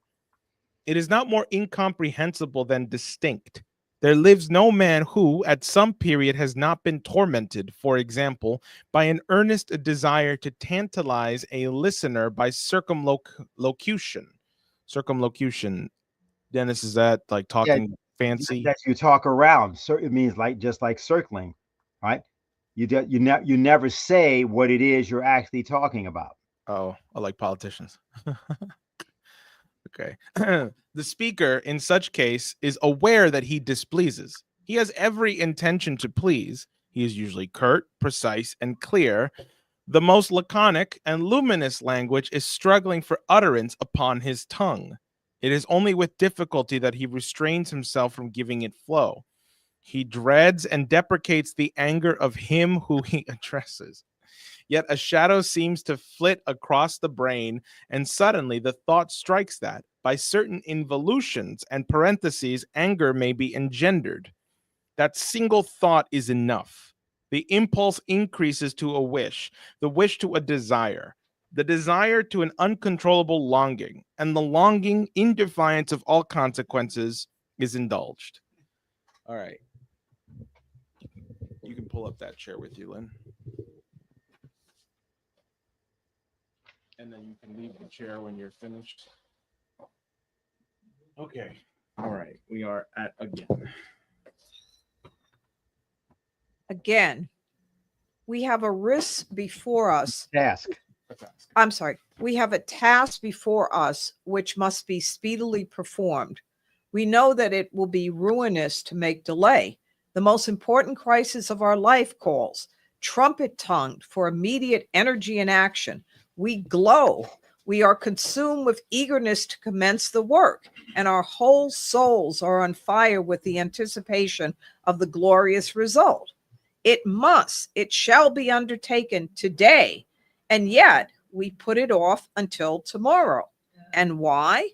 It is not more incomprehensible than distinct. There lives no man who, at some period, has not been tormented, for example, by an earnest desire to tantalize a listener by circumlocution. Circumlocution, Dennis, is that like talking fancy? That you talk around. So it means like just like circling, right? You never say what it is you're actually talking about. Oh, I like politicians. Okay. The speaker in such case is aware that he displeases. He has every intention to please. He is usually curt, precise, and clear. The most laconic and luminous language is struggling for utterance upon his tongue. It is only with difficulty that he restrains himself from giving it flow. He dreads and deprecates the anger of him who he addresses. Yet a shadow seems to flit across the brain, and suddenly the thought strikes that, by certain involutions and parentheses, anger may be engendered. That single thought is enough. The impulse increases to a wish, the wish to a desire, the desire to an uncontrollable longing, and the longing, in defiance of all consequences, is indulged. All right. You can pull up that chair with you, Lynn. And then you can leave the chair when you're finished. Okay. All right. We are at again. Again, we have a risk before us. Task. I'm sorry. We have a task before us which must be speedily performed. We know that it will be ruinous to make delay. The most important crisis of our life calls, trumpet-tongued for immediate energy and action. We glow. We are consumed with eagerness to commence the work, and our whole souls are on fire with the anticipation of the glorious result. It shall be undertaken today, and yet we put it off until tomorrow. And why?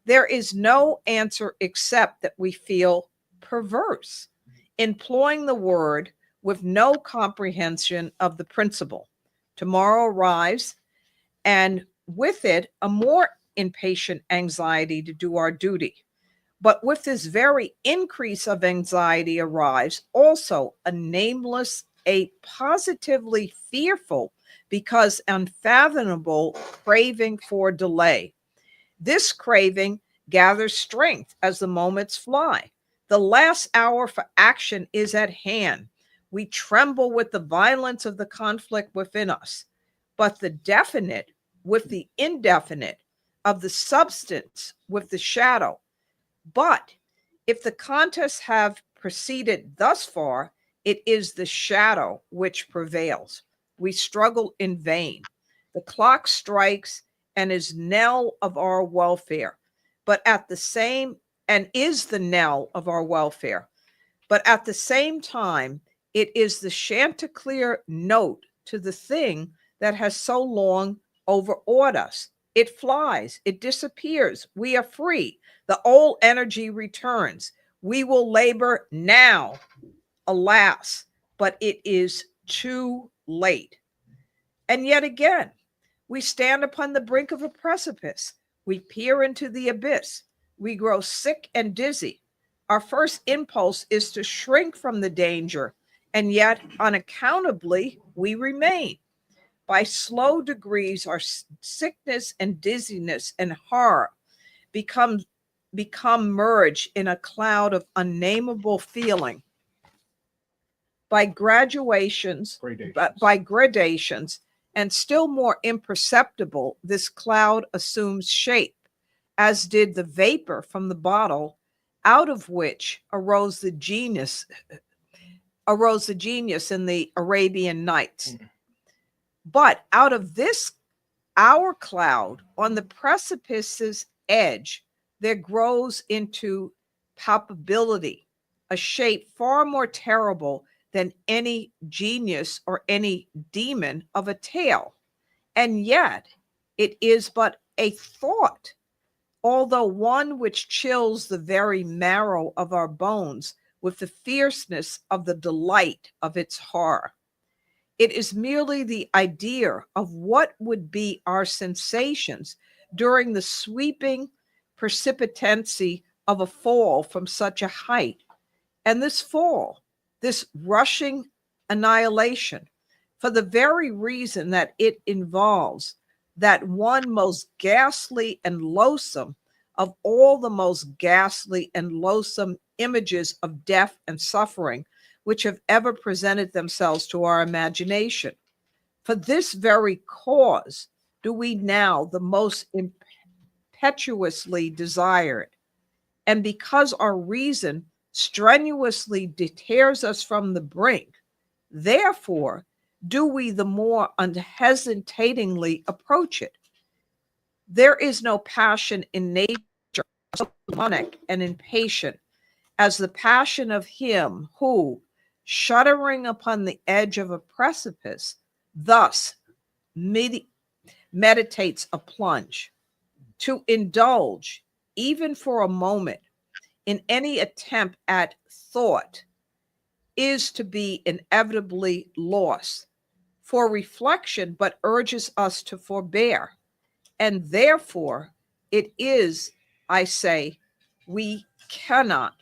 There is no answer except that we feel perverse, employing the word with no comprehension of the principle. Tomorrow arrives, and with it, a more impatient anxiety to do our duty. But with this very increase of anxiety arrives also a nameless, a positively fearful, because unfathomable craving for delay. This craving gathers strength as the moments fly. The last hour for action is at hand. We tremble with the violence of the conflict within us. But the definite with the indefinite, of the substance with the shadow. But if the contests have proceeded thus far, it is the shadow which prevails. We struggle in vain. The clock strikes and is knell of our welfare, but at the same and is the knell of our welfare. But at the same time, it is the chanticleer note to the thing that has so long overawed us. It flies, it disappears. We are free. The old energy returns. We will labor now, alas, but it is too late. And yet again, we stand upon the brink of a precipice. We peer into the abyss. We grow sick and dizzy. Our first impulse is to shrink from the danger, and yet unaccountably we remain. By slow degrees, our sickness and dizziness and horror become merged in a cloud of unnameable feeling. By gradations, and still more imperceptible, this cloud assumes shape, as did the vapor from the bottle out of which arose the genius in the Arabian Nights. But out of this, our cloud, on the precipice's edge, there grows into palpability a shape far more terrible than any genius or any demon of a tale. And yet it is but a thought, although one which chills the very marrow of our bones with the fierceness of the delight of its horror. It is merely the idea of what would be our sensations during the sweeping precipitancy of a fall from such a height. And this fall, this rushing annihilation, for the very reason that it involves that one most ghastly and loathsome of all the most ghastly and loathsome images of death and suffering which have ever presented themselves to our imagination. For this very cause do we now the most impetuously desire it. And because our reason strenuously deters us from the brink, therefore do we the more unhesitatingly approach it. There is no passion in nature so demonic and impatient as the passion of him who, shuddering upon the edge of a precipice, thus meditates a plunge. To indulge, even for a moment, in any attempt at thought is to be inevitably lost. For reflection but urges us to forbear, and therefore it is, I say, we cannot.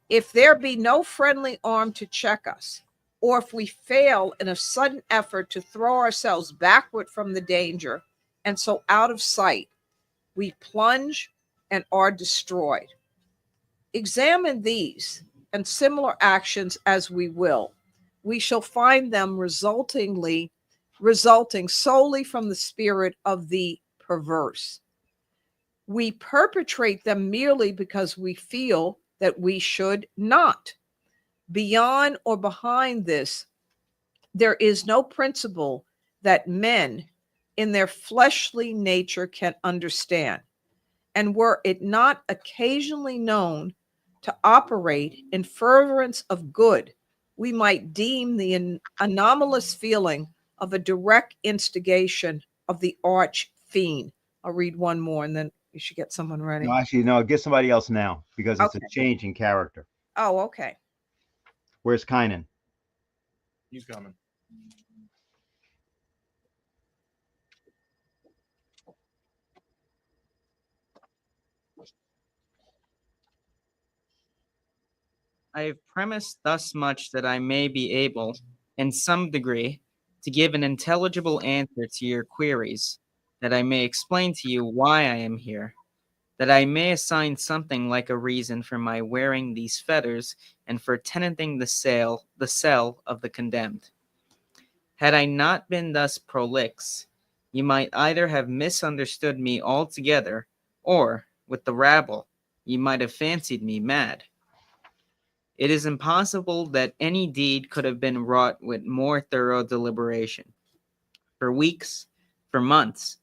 If there be no friendly arm to check us, or if we fail in a sudden effort to throw ourselves backward from the danger, and so out of sight, we plunge and are destroyed. Examine these and similar actions as we will, we shall find them resulting solely from the spirit of the perverse. We perpetrate them merely because we feel that we should not. Beyond or behind this, there is no principle that men in their fleshly nature can understand. And were it not occasionally known to operate in furtherance of good, we might deem the anomalous feeling of a direct instigation of the arch fiend. I'll read one more and then you should get someone ready. No, actually, no, get somebody else now because it's Okay. a change in character. Oh, okay. Where's Kynan? He's coming. I have premised thus much that I may be able, in some degree, to give an intelligible answer to your queries, that I may explain to you why I am here, that I may assign something like a reason for my wearing these fetters and for tenanting the cell of the condemned. Had I not been thus prolix, you might either have misunderstood me altogether, or, with the rabble, you might have fancied me mad. It is impossible that any deed could have been wrought with more thorough deliberation. For weeks, for months,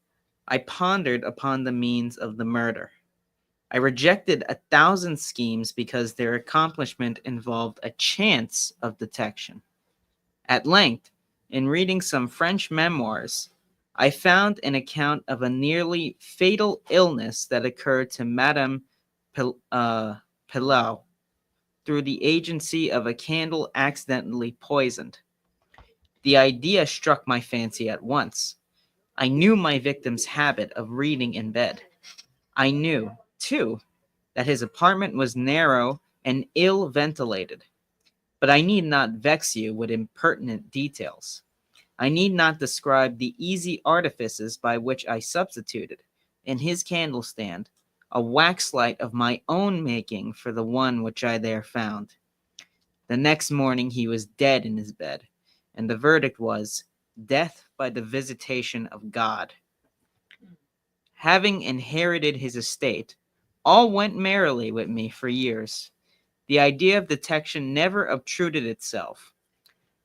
I pondered upon the means of the murder. I rejected 1,000 schemes because their accomplishment involved a chance of detection. At length, in reading some French memoirs, I found an account of a nearly fatal illness that occurred to Madame Pilau through the agency of a candle accidentally poisoned. The idea struck my fancy at once. I knew my victim's habit of reading in bed. I knew, too, that his apartment was narrow and ill ventilated. But I need not vex you with impertinent details. I need not describe the easy artifices by which I substituted, in his candle stand, a wax light of my own making for the one which I there found. The next morning he was dead in his bed, and the verdict was death by the visitation of God. Having inherited his estate, all went merrily with me for years. The idea of detection never obtruded itself.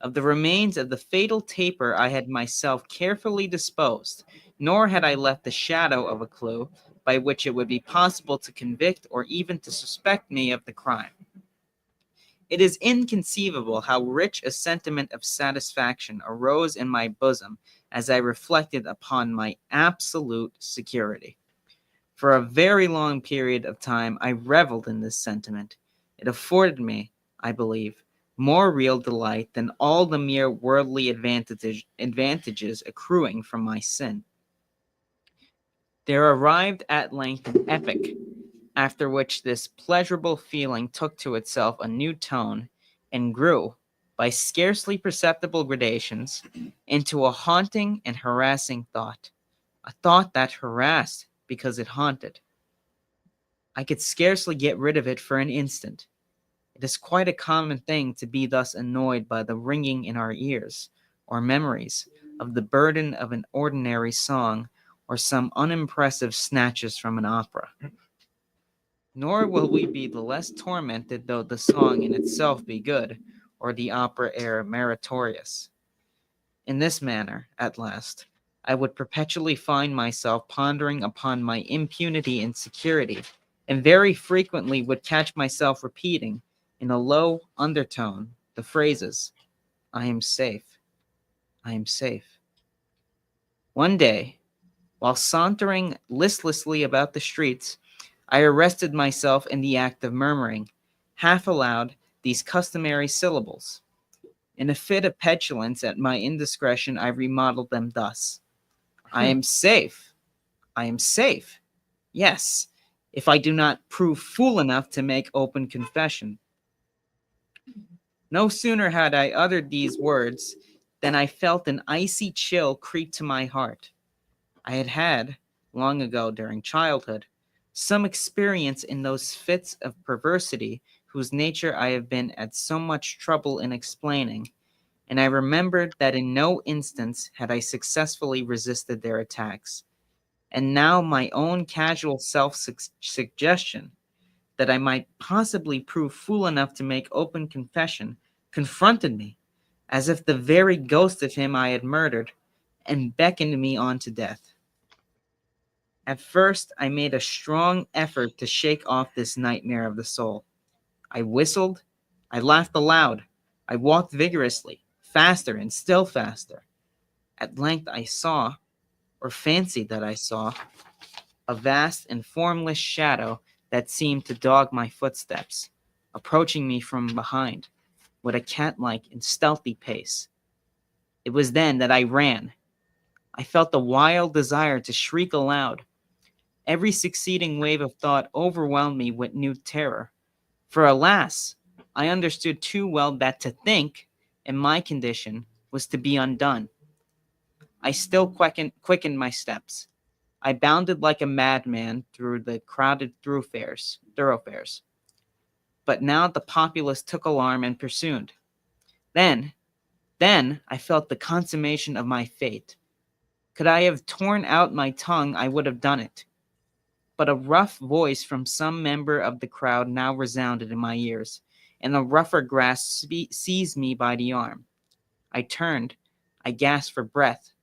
Of the remains of the fatal taper I had myself carefully disposed, nor had I left the shadow of a clue by which it would be possible to convict or even to suspect me of the crime. It is inconceivable how rich a sentiment of satisfaction arose in my bosom as I reflected upon my absolute security. For a very long period of time I reveled in this sentiment. It afforded me, I believe, more real delight than all the mere worldly advantages accruing from my sin. There arrived at length an epoch, after which this pleasurable feeling took to itself a new tone, and grew, by scarcely perceptible gradations, into a haunting and harassing thought, a thought that harassed because it haunted. I could scarcely get rid of it for an instant. It is quite a common thing to be thus annoyed by the ringing in our ears, or memories, of the burden of an ordinary song, or some unimpressive snatches from an opera. Nor will we be the less tormented though the song in itself be good, or the opera air meritorious. In this manner, at last, I would perpetually find myself pondering upon my impunity and security, and very frequently would catch myself repeating, in a low undertone, the phrases, "I am safe, I am safe." One day, while sauntering listlessly about the streets, I arrested myself in the act of murmuring, half aloud, these customary syllables. In a fit of petulance at my indiscretion, I remodeled them thus: I am safe. I am safe. Yes, if I do not prove fool enough to make open confession. No sooner had I uttered these words than I felt an icy chill creep to my heart. I had had, long ago during childhood, some experience in those fits of perversity whose nature I have been at so much trouble in explaining, and I remembered that in no instance had I successfully resisted their attacks. And now my own casual self-suggestion that I might possibly prove fool enough to make open confession confronted me, as if the very ghost of him I had murdered, and beckoned me on to death. At first, I made a strong effort to shake off this nightmare of the soul. I whistled, I laughed aloud, I walked vigorously, faster and still faster. At length I saw, or fancied that I saw, a vast and formless shadow that seemed to dog my footsteps, approaching me from behind, with a cat-like and stealthy pace. It was then that I ran. I felt the wild desire to shriek aloud. Every succeeding wave of thought overwhelmed me with new terror. For alas, I understood too well that to think, in my condition, was to be undone. I still quickened my steps. I bounded like a madman through the crowded thoroughfares. But now the populace took alarm and pursued. Then I felt the consummation of my fate. Could I have torn out my tongue, I would have done it. But a rough voice from some member of the crowd now resounded in my ears, and a rougher grasp seized me by the arm. I turned. I gasped for breath.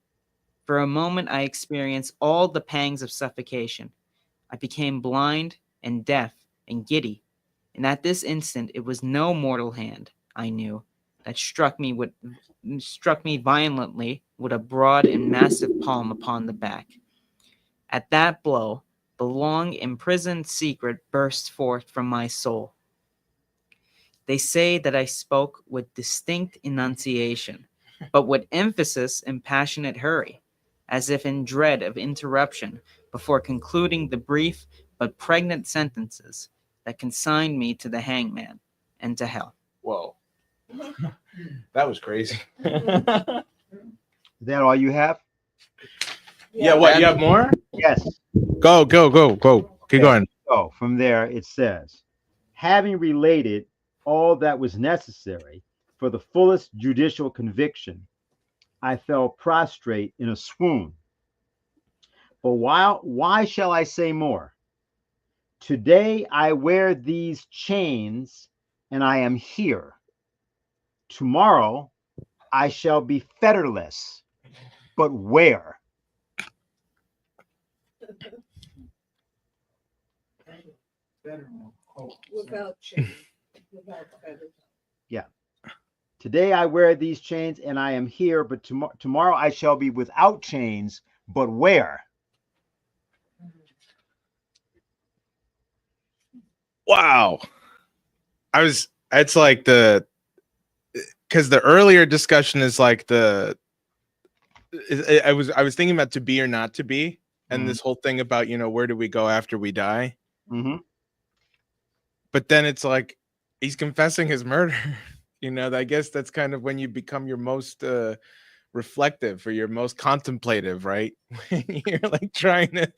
For a moment I experienced all the pangs of suffocation. I became blind, and deaf and giddy, and at this instant it was no mortal hand, I knew, that struck me violently with a broad and massive palm upon the back. At that blow, the long imprisoned secret burst forth from my soul. They say that I spoke with distinct enunciation, but with emphasis and passionate hurry, as if in dread of interruption before concluding the brief but pregnant sentences that consigned me to the hangman and to hell. Whoa. That was crazy. Is that all you have? Yeah, what? You have more? Yes. Go. Keep going. So from there, it says, having related all that was necessary for the fullest judicial conviction, I fell prostrate in a swoon. But why shall I say more? Today I wear these chains and I am here. Tomorrow I shall be fetterless, but where? Without change, without feathers. Yeah. Today I wear these chains and I am here, but tomorrow I shall be without chains, but where? Wow. It's like because the earlier discussion is like I was thinking about to be or not to be, and this whole thing about, where do we go after we die? Mm-hmm. But then it's like he's confessing his murder. I guess that's kind of when you become your most reflective or your most contemplative, right? When you're like trying to,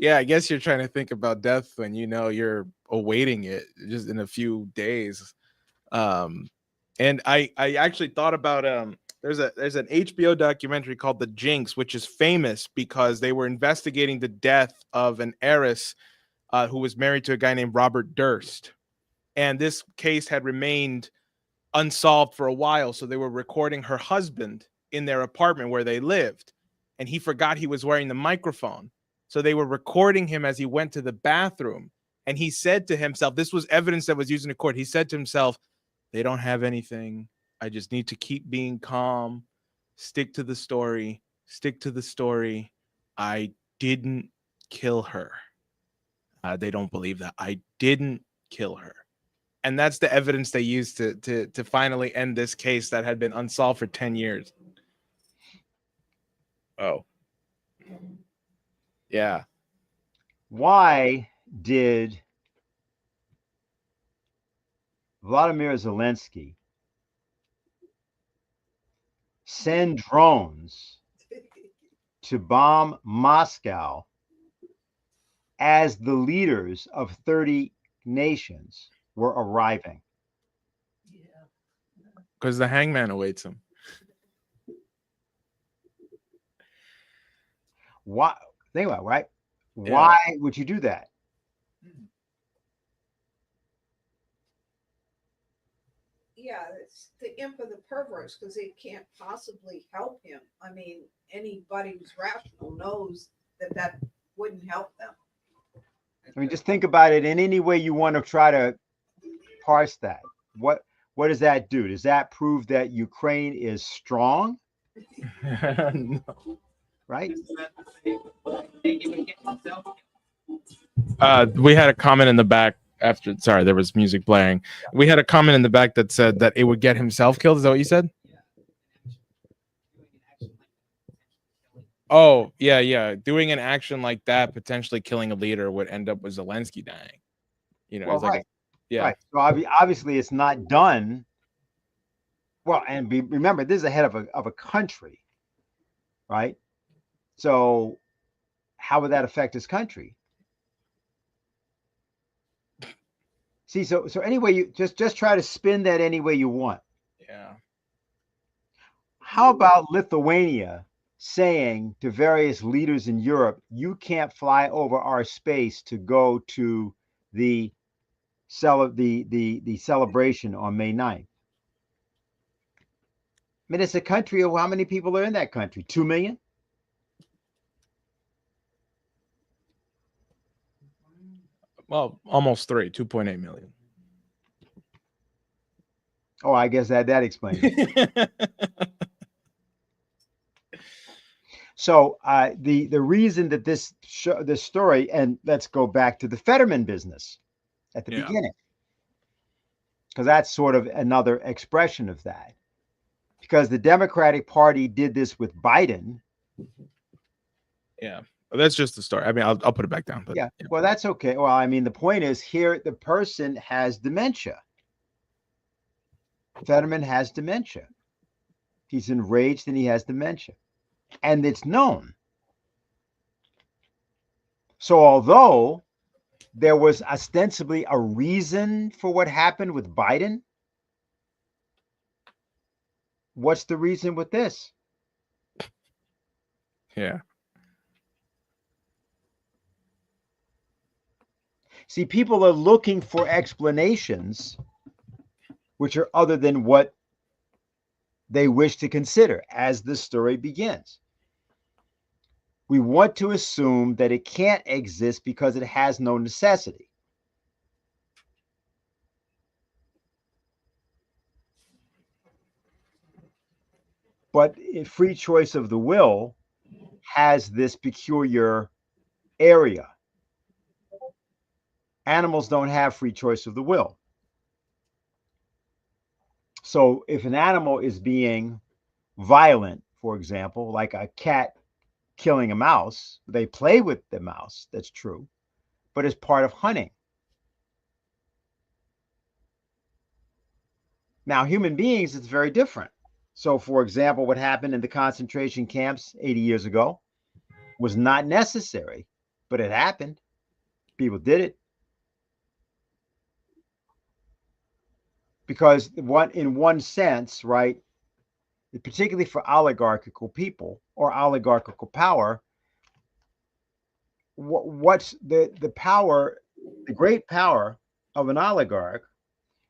I guess you're trying to think about death when you're awaiting it just in a few days. And I actually thought about there's an HBO documentary called The Jinx, which is famous because they were investigating the death of an heiress who was married to a guy named Robert Durst, and this case had remained unsolved for a while. So they were recording her husband in their apartment where they lived, and he forgot he was wearing the microphone. So they were recording him as he went to the bathroom, and he said to himself, this was evidence that was used in a court. He said to himself, they don't have anything. I just need to keep being calm, stick to the story. I didn't kill her. They don't believe that. I didn't kill her. And that's the evidence they used to finally end this case that had been unsolved for 10 years. Oh. Yeah. Why did Vladimir Zelensky send drones to bomb Moscow as the leaders of 30 nations were arriving? Because the hangman awaits him. Why? Think about it, right? Yeah. Why would you do that? Yeah, it's the imp of the perverse, because it can't possibly help him. I mean, anybody who's rational knows that wouldn't help them. I mean, just think about it in any way you want to try to parse that. What does that do? Does that prove that Ukraine is strong? No. Right? We had a comment in the back after. Sorry, there was music playing. We had a comment in the back that said that it would get himself killed. Is that what you said? Oh, yeah. Doing an action like that, potentially killing a leader, would end up with Zelensky dying. Well, it's like right. Yeah. Right. So obviously it's not done. Well, and remember, this is the head of a country, right? So how would that affect his country? See, so anyway, you just try to spin that any way you want. Yeah. How about Lithuania saying to various leaders in Europe, you can't fly over our space to go to the celebration on May 9th? I mean, it's a country of how many people are in that country? 2 million? Well, almost 3, 2.8 million. Oh, I guess that explains it. So the reason that this story, and let's go back to the Fetterman business at the beginning, because that's sort of another expression of that. Because the Democratic Party did this with Biden. Yeah, well, that's just the story. I mean, I'll put it back down. But yeah, well, that's okay. Well, I mean, the point is here, the person has dementia. Fetterman has dementia. He's enraged and he has dementia. And it's known. So although there was ostensibly a reason for what happened with Biden, what's the reason with this? Yeah. See, people are looking for explanations which are other than what they wish to consider as the story begins. We want to assume that it can't exist because it has no necessity. But free choice of the will has this peculiar area. Animals don't have free choice of the will. So if an animal is being violent, for example, like a cat killing a mouse, they play with the mouse, that's true, but it's part of hunting. Now, human beings, it's very different. So, for example, what happened in the concentration camps 80 years ago was not necessary, but it happened. People did it. Because in one sense, right, particularly for oligarchical people or oligarchical power, what's the power, the great power of an oligarch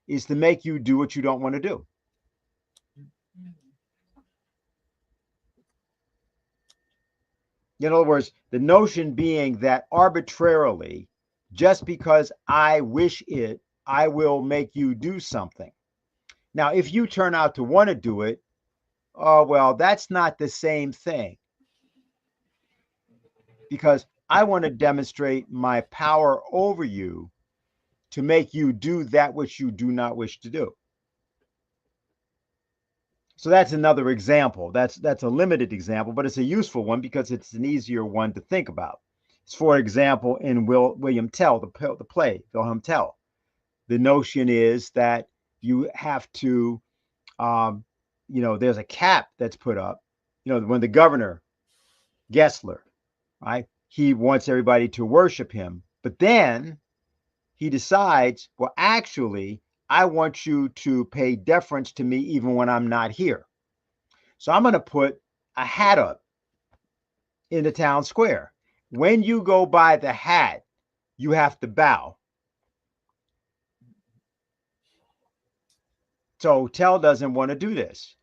is to make you do what you don't want to do. In other words, the notion being that arbitrarily, just because I wish it, I will make you do something. Now, if you turn out to want to do it, oh, well, that's not the same thing. Because I want to demonstrate my power over you to make you do that which you do not wish to do. So that's another example. That's a limited example, but it's a useful one because it's an easier one to think about. It's, for example, in William Tell, the play, Wilhelm Tell. The notion is that you have to, there's a cap that's put up. When the governor, Gessler, right, he wants everybody to worship him, but then he decides, well, actually, I want you to pay deference to me even when I'm not here. So I'm going to put a hat up in the town square. When you go by the hat, you have to bow. So Tell doesn't want to do this.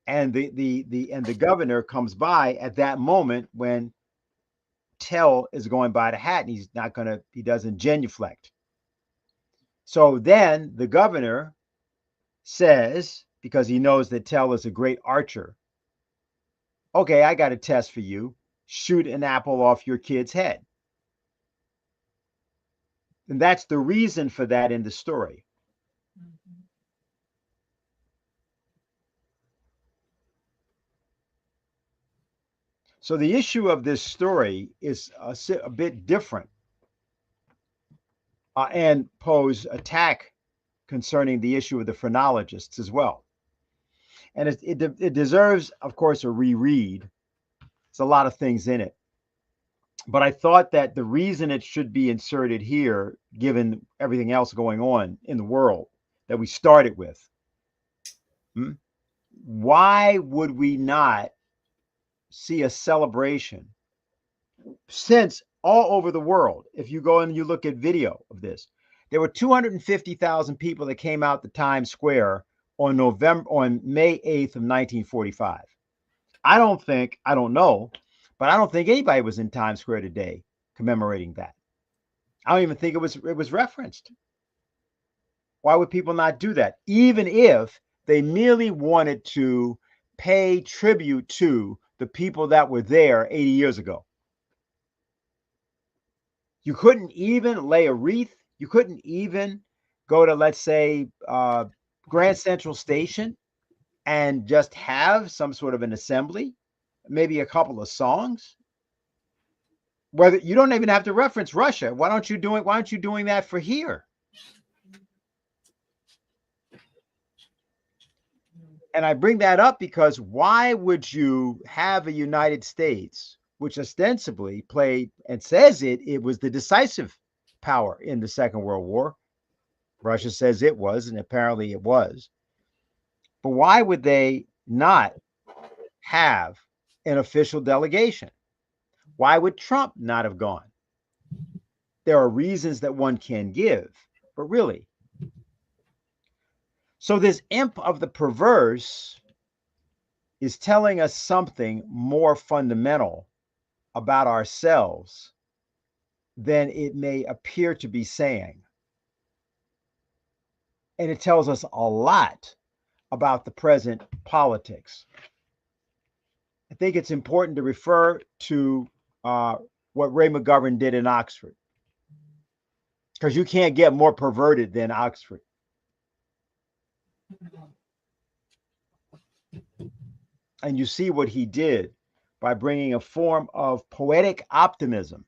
And the governor comes by at that moment when Tell is going by the hat, and he doesn't genuflect. So then the governor says, because he knows that Tell is a great archer, okay, I got a test for you. Shoot an apple off your kid's head. And that's the reason for that in the story. So the issue of this story is a bit different and pose attack concerning the issue of the phrenologists as well. And it deserves, of course, a reread. There's a lot of things in it. But I thought that the reason it should be inserted here, given everything else going on in the world that we started with, why would we not see a celebration since all over the world? If you go and you look at video of this, there were 250,000 people that came out to Times Square on May 8th of 1945. I don't know, but I don't think anybody was in Times Square today commemorating that. I don't even think it was referenced. Why would people not do that? Even if they merely wanted to pay tribute to the people that were there 80 years ago. You couldn't even lay a wreath. You couldn't even go to, let's say, Grand Central Station and just have some sort of an assembly, maybe a couple of songs. Whether you don't even have to reference Russia. Why aren't you doing that for here? And I bring that up because why would you have a United States which ostensibly played and says it was the decisive power in the Second World War? Russia says it was, and apparently it was. But why would they not have an official delegation? Why would Trump not have gone? There are reasons that one can give, but really. So this imp of the perverse is telling us something more fundamental about ourselves than it may appear to be saying. And it tells us a lot about the present politics. I think it's important to refer to what Ray McGovern did in Oxford, because you can't get more perverted than Oxford. And you see what he did by bringing a form of poetic optimism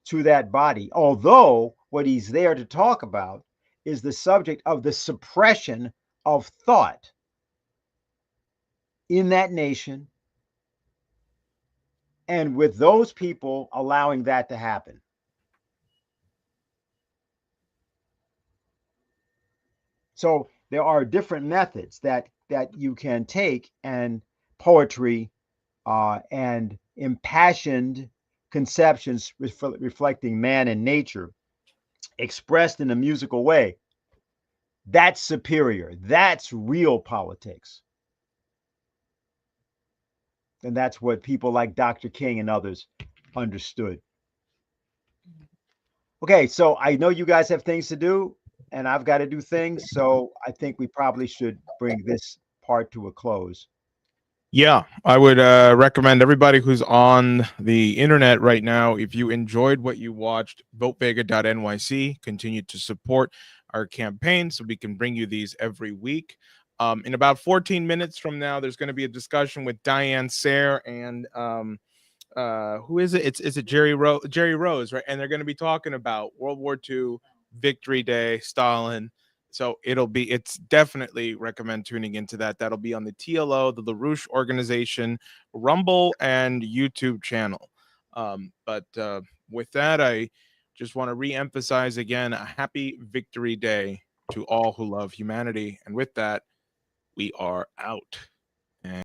to that body, although what he's there to talk about is the subject of the suppression of thought in that nation, and with those people allowing that to happen. So there are different methods that you can take, and poetry and impassioned conceptions reflecting man and nature expressed in a musical way. That's superior. That's real politics. And that's what people like Dr. King and others understood. Okay, so I know you guys have things to do, and I've got to do things. So I think we probably should bring this part to a close. Yeah, I would recommend everybody who's on the internet right now, if you enjoyed what you watched, votevega.nyc, continue to support our campaign so we can bring you these every week. In about 14 minutes from now, there's going to be a discussion with Diane Sayre and who is it? It's Jerry Rose, right? And they're going to be talking about World War II, Victory Day, Stalin. So it's definitely recommend tuning into that. That'll be on the TLO, the LaRouche Organization, Rumble, and YouTube channel. But with that, I just want to re-emphasize again, a happy Victory Day to all who love humanity. And with that, we are out.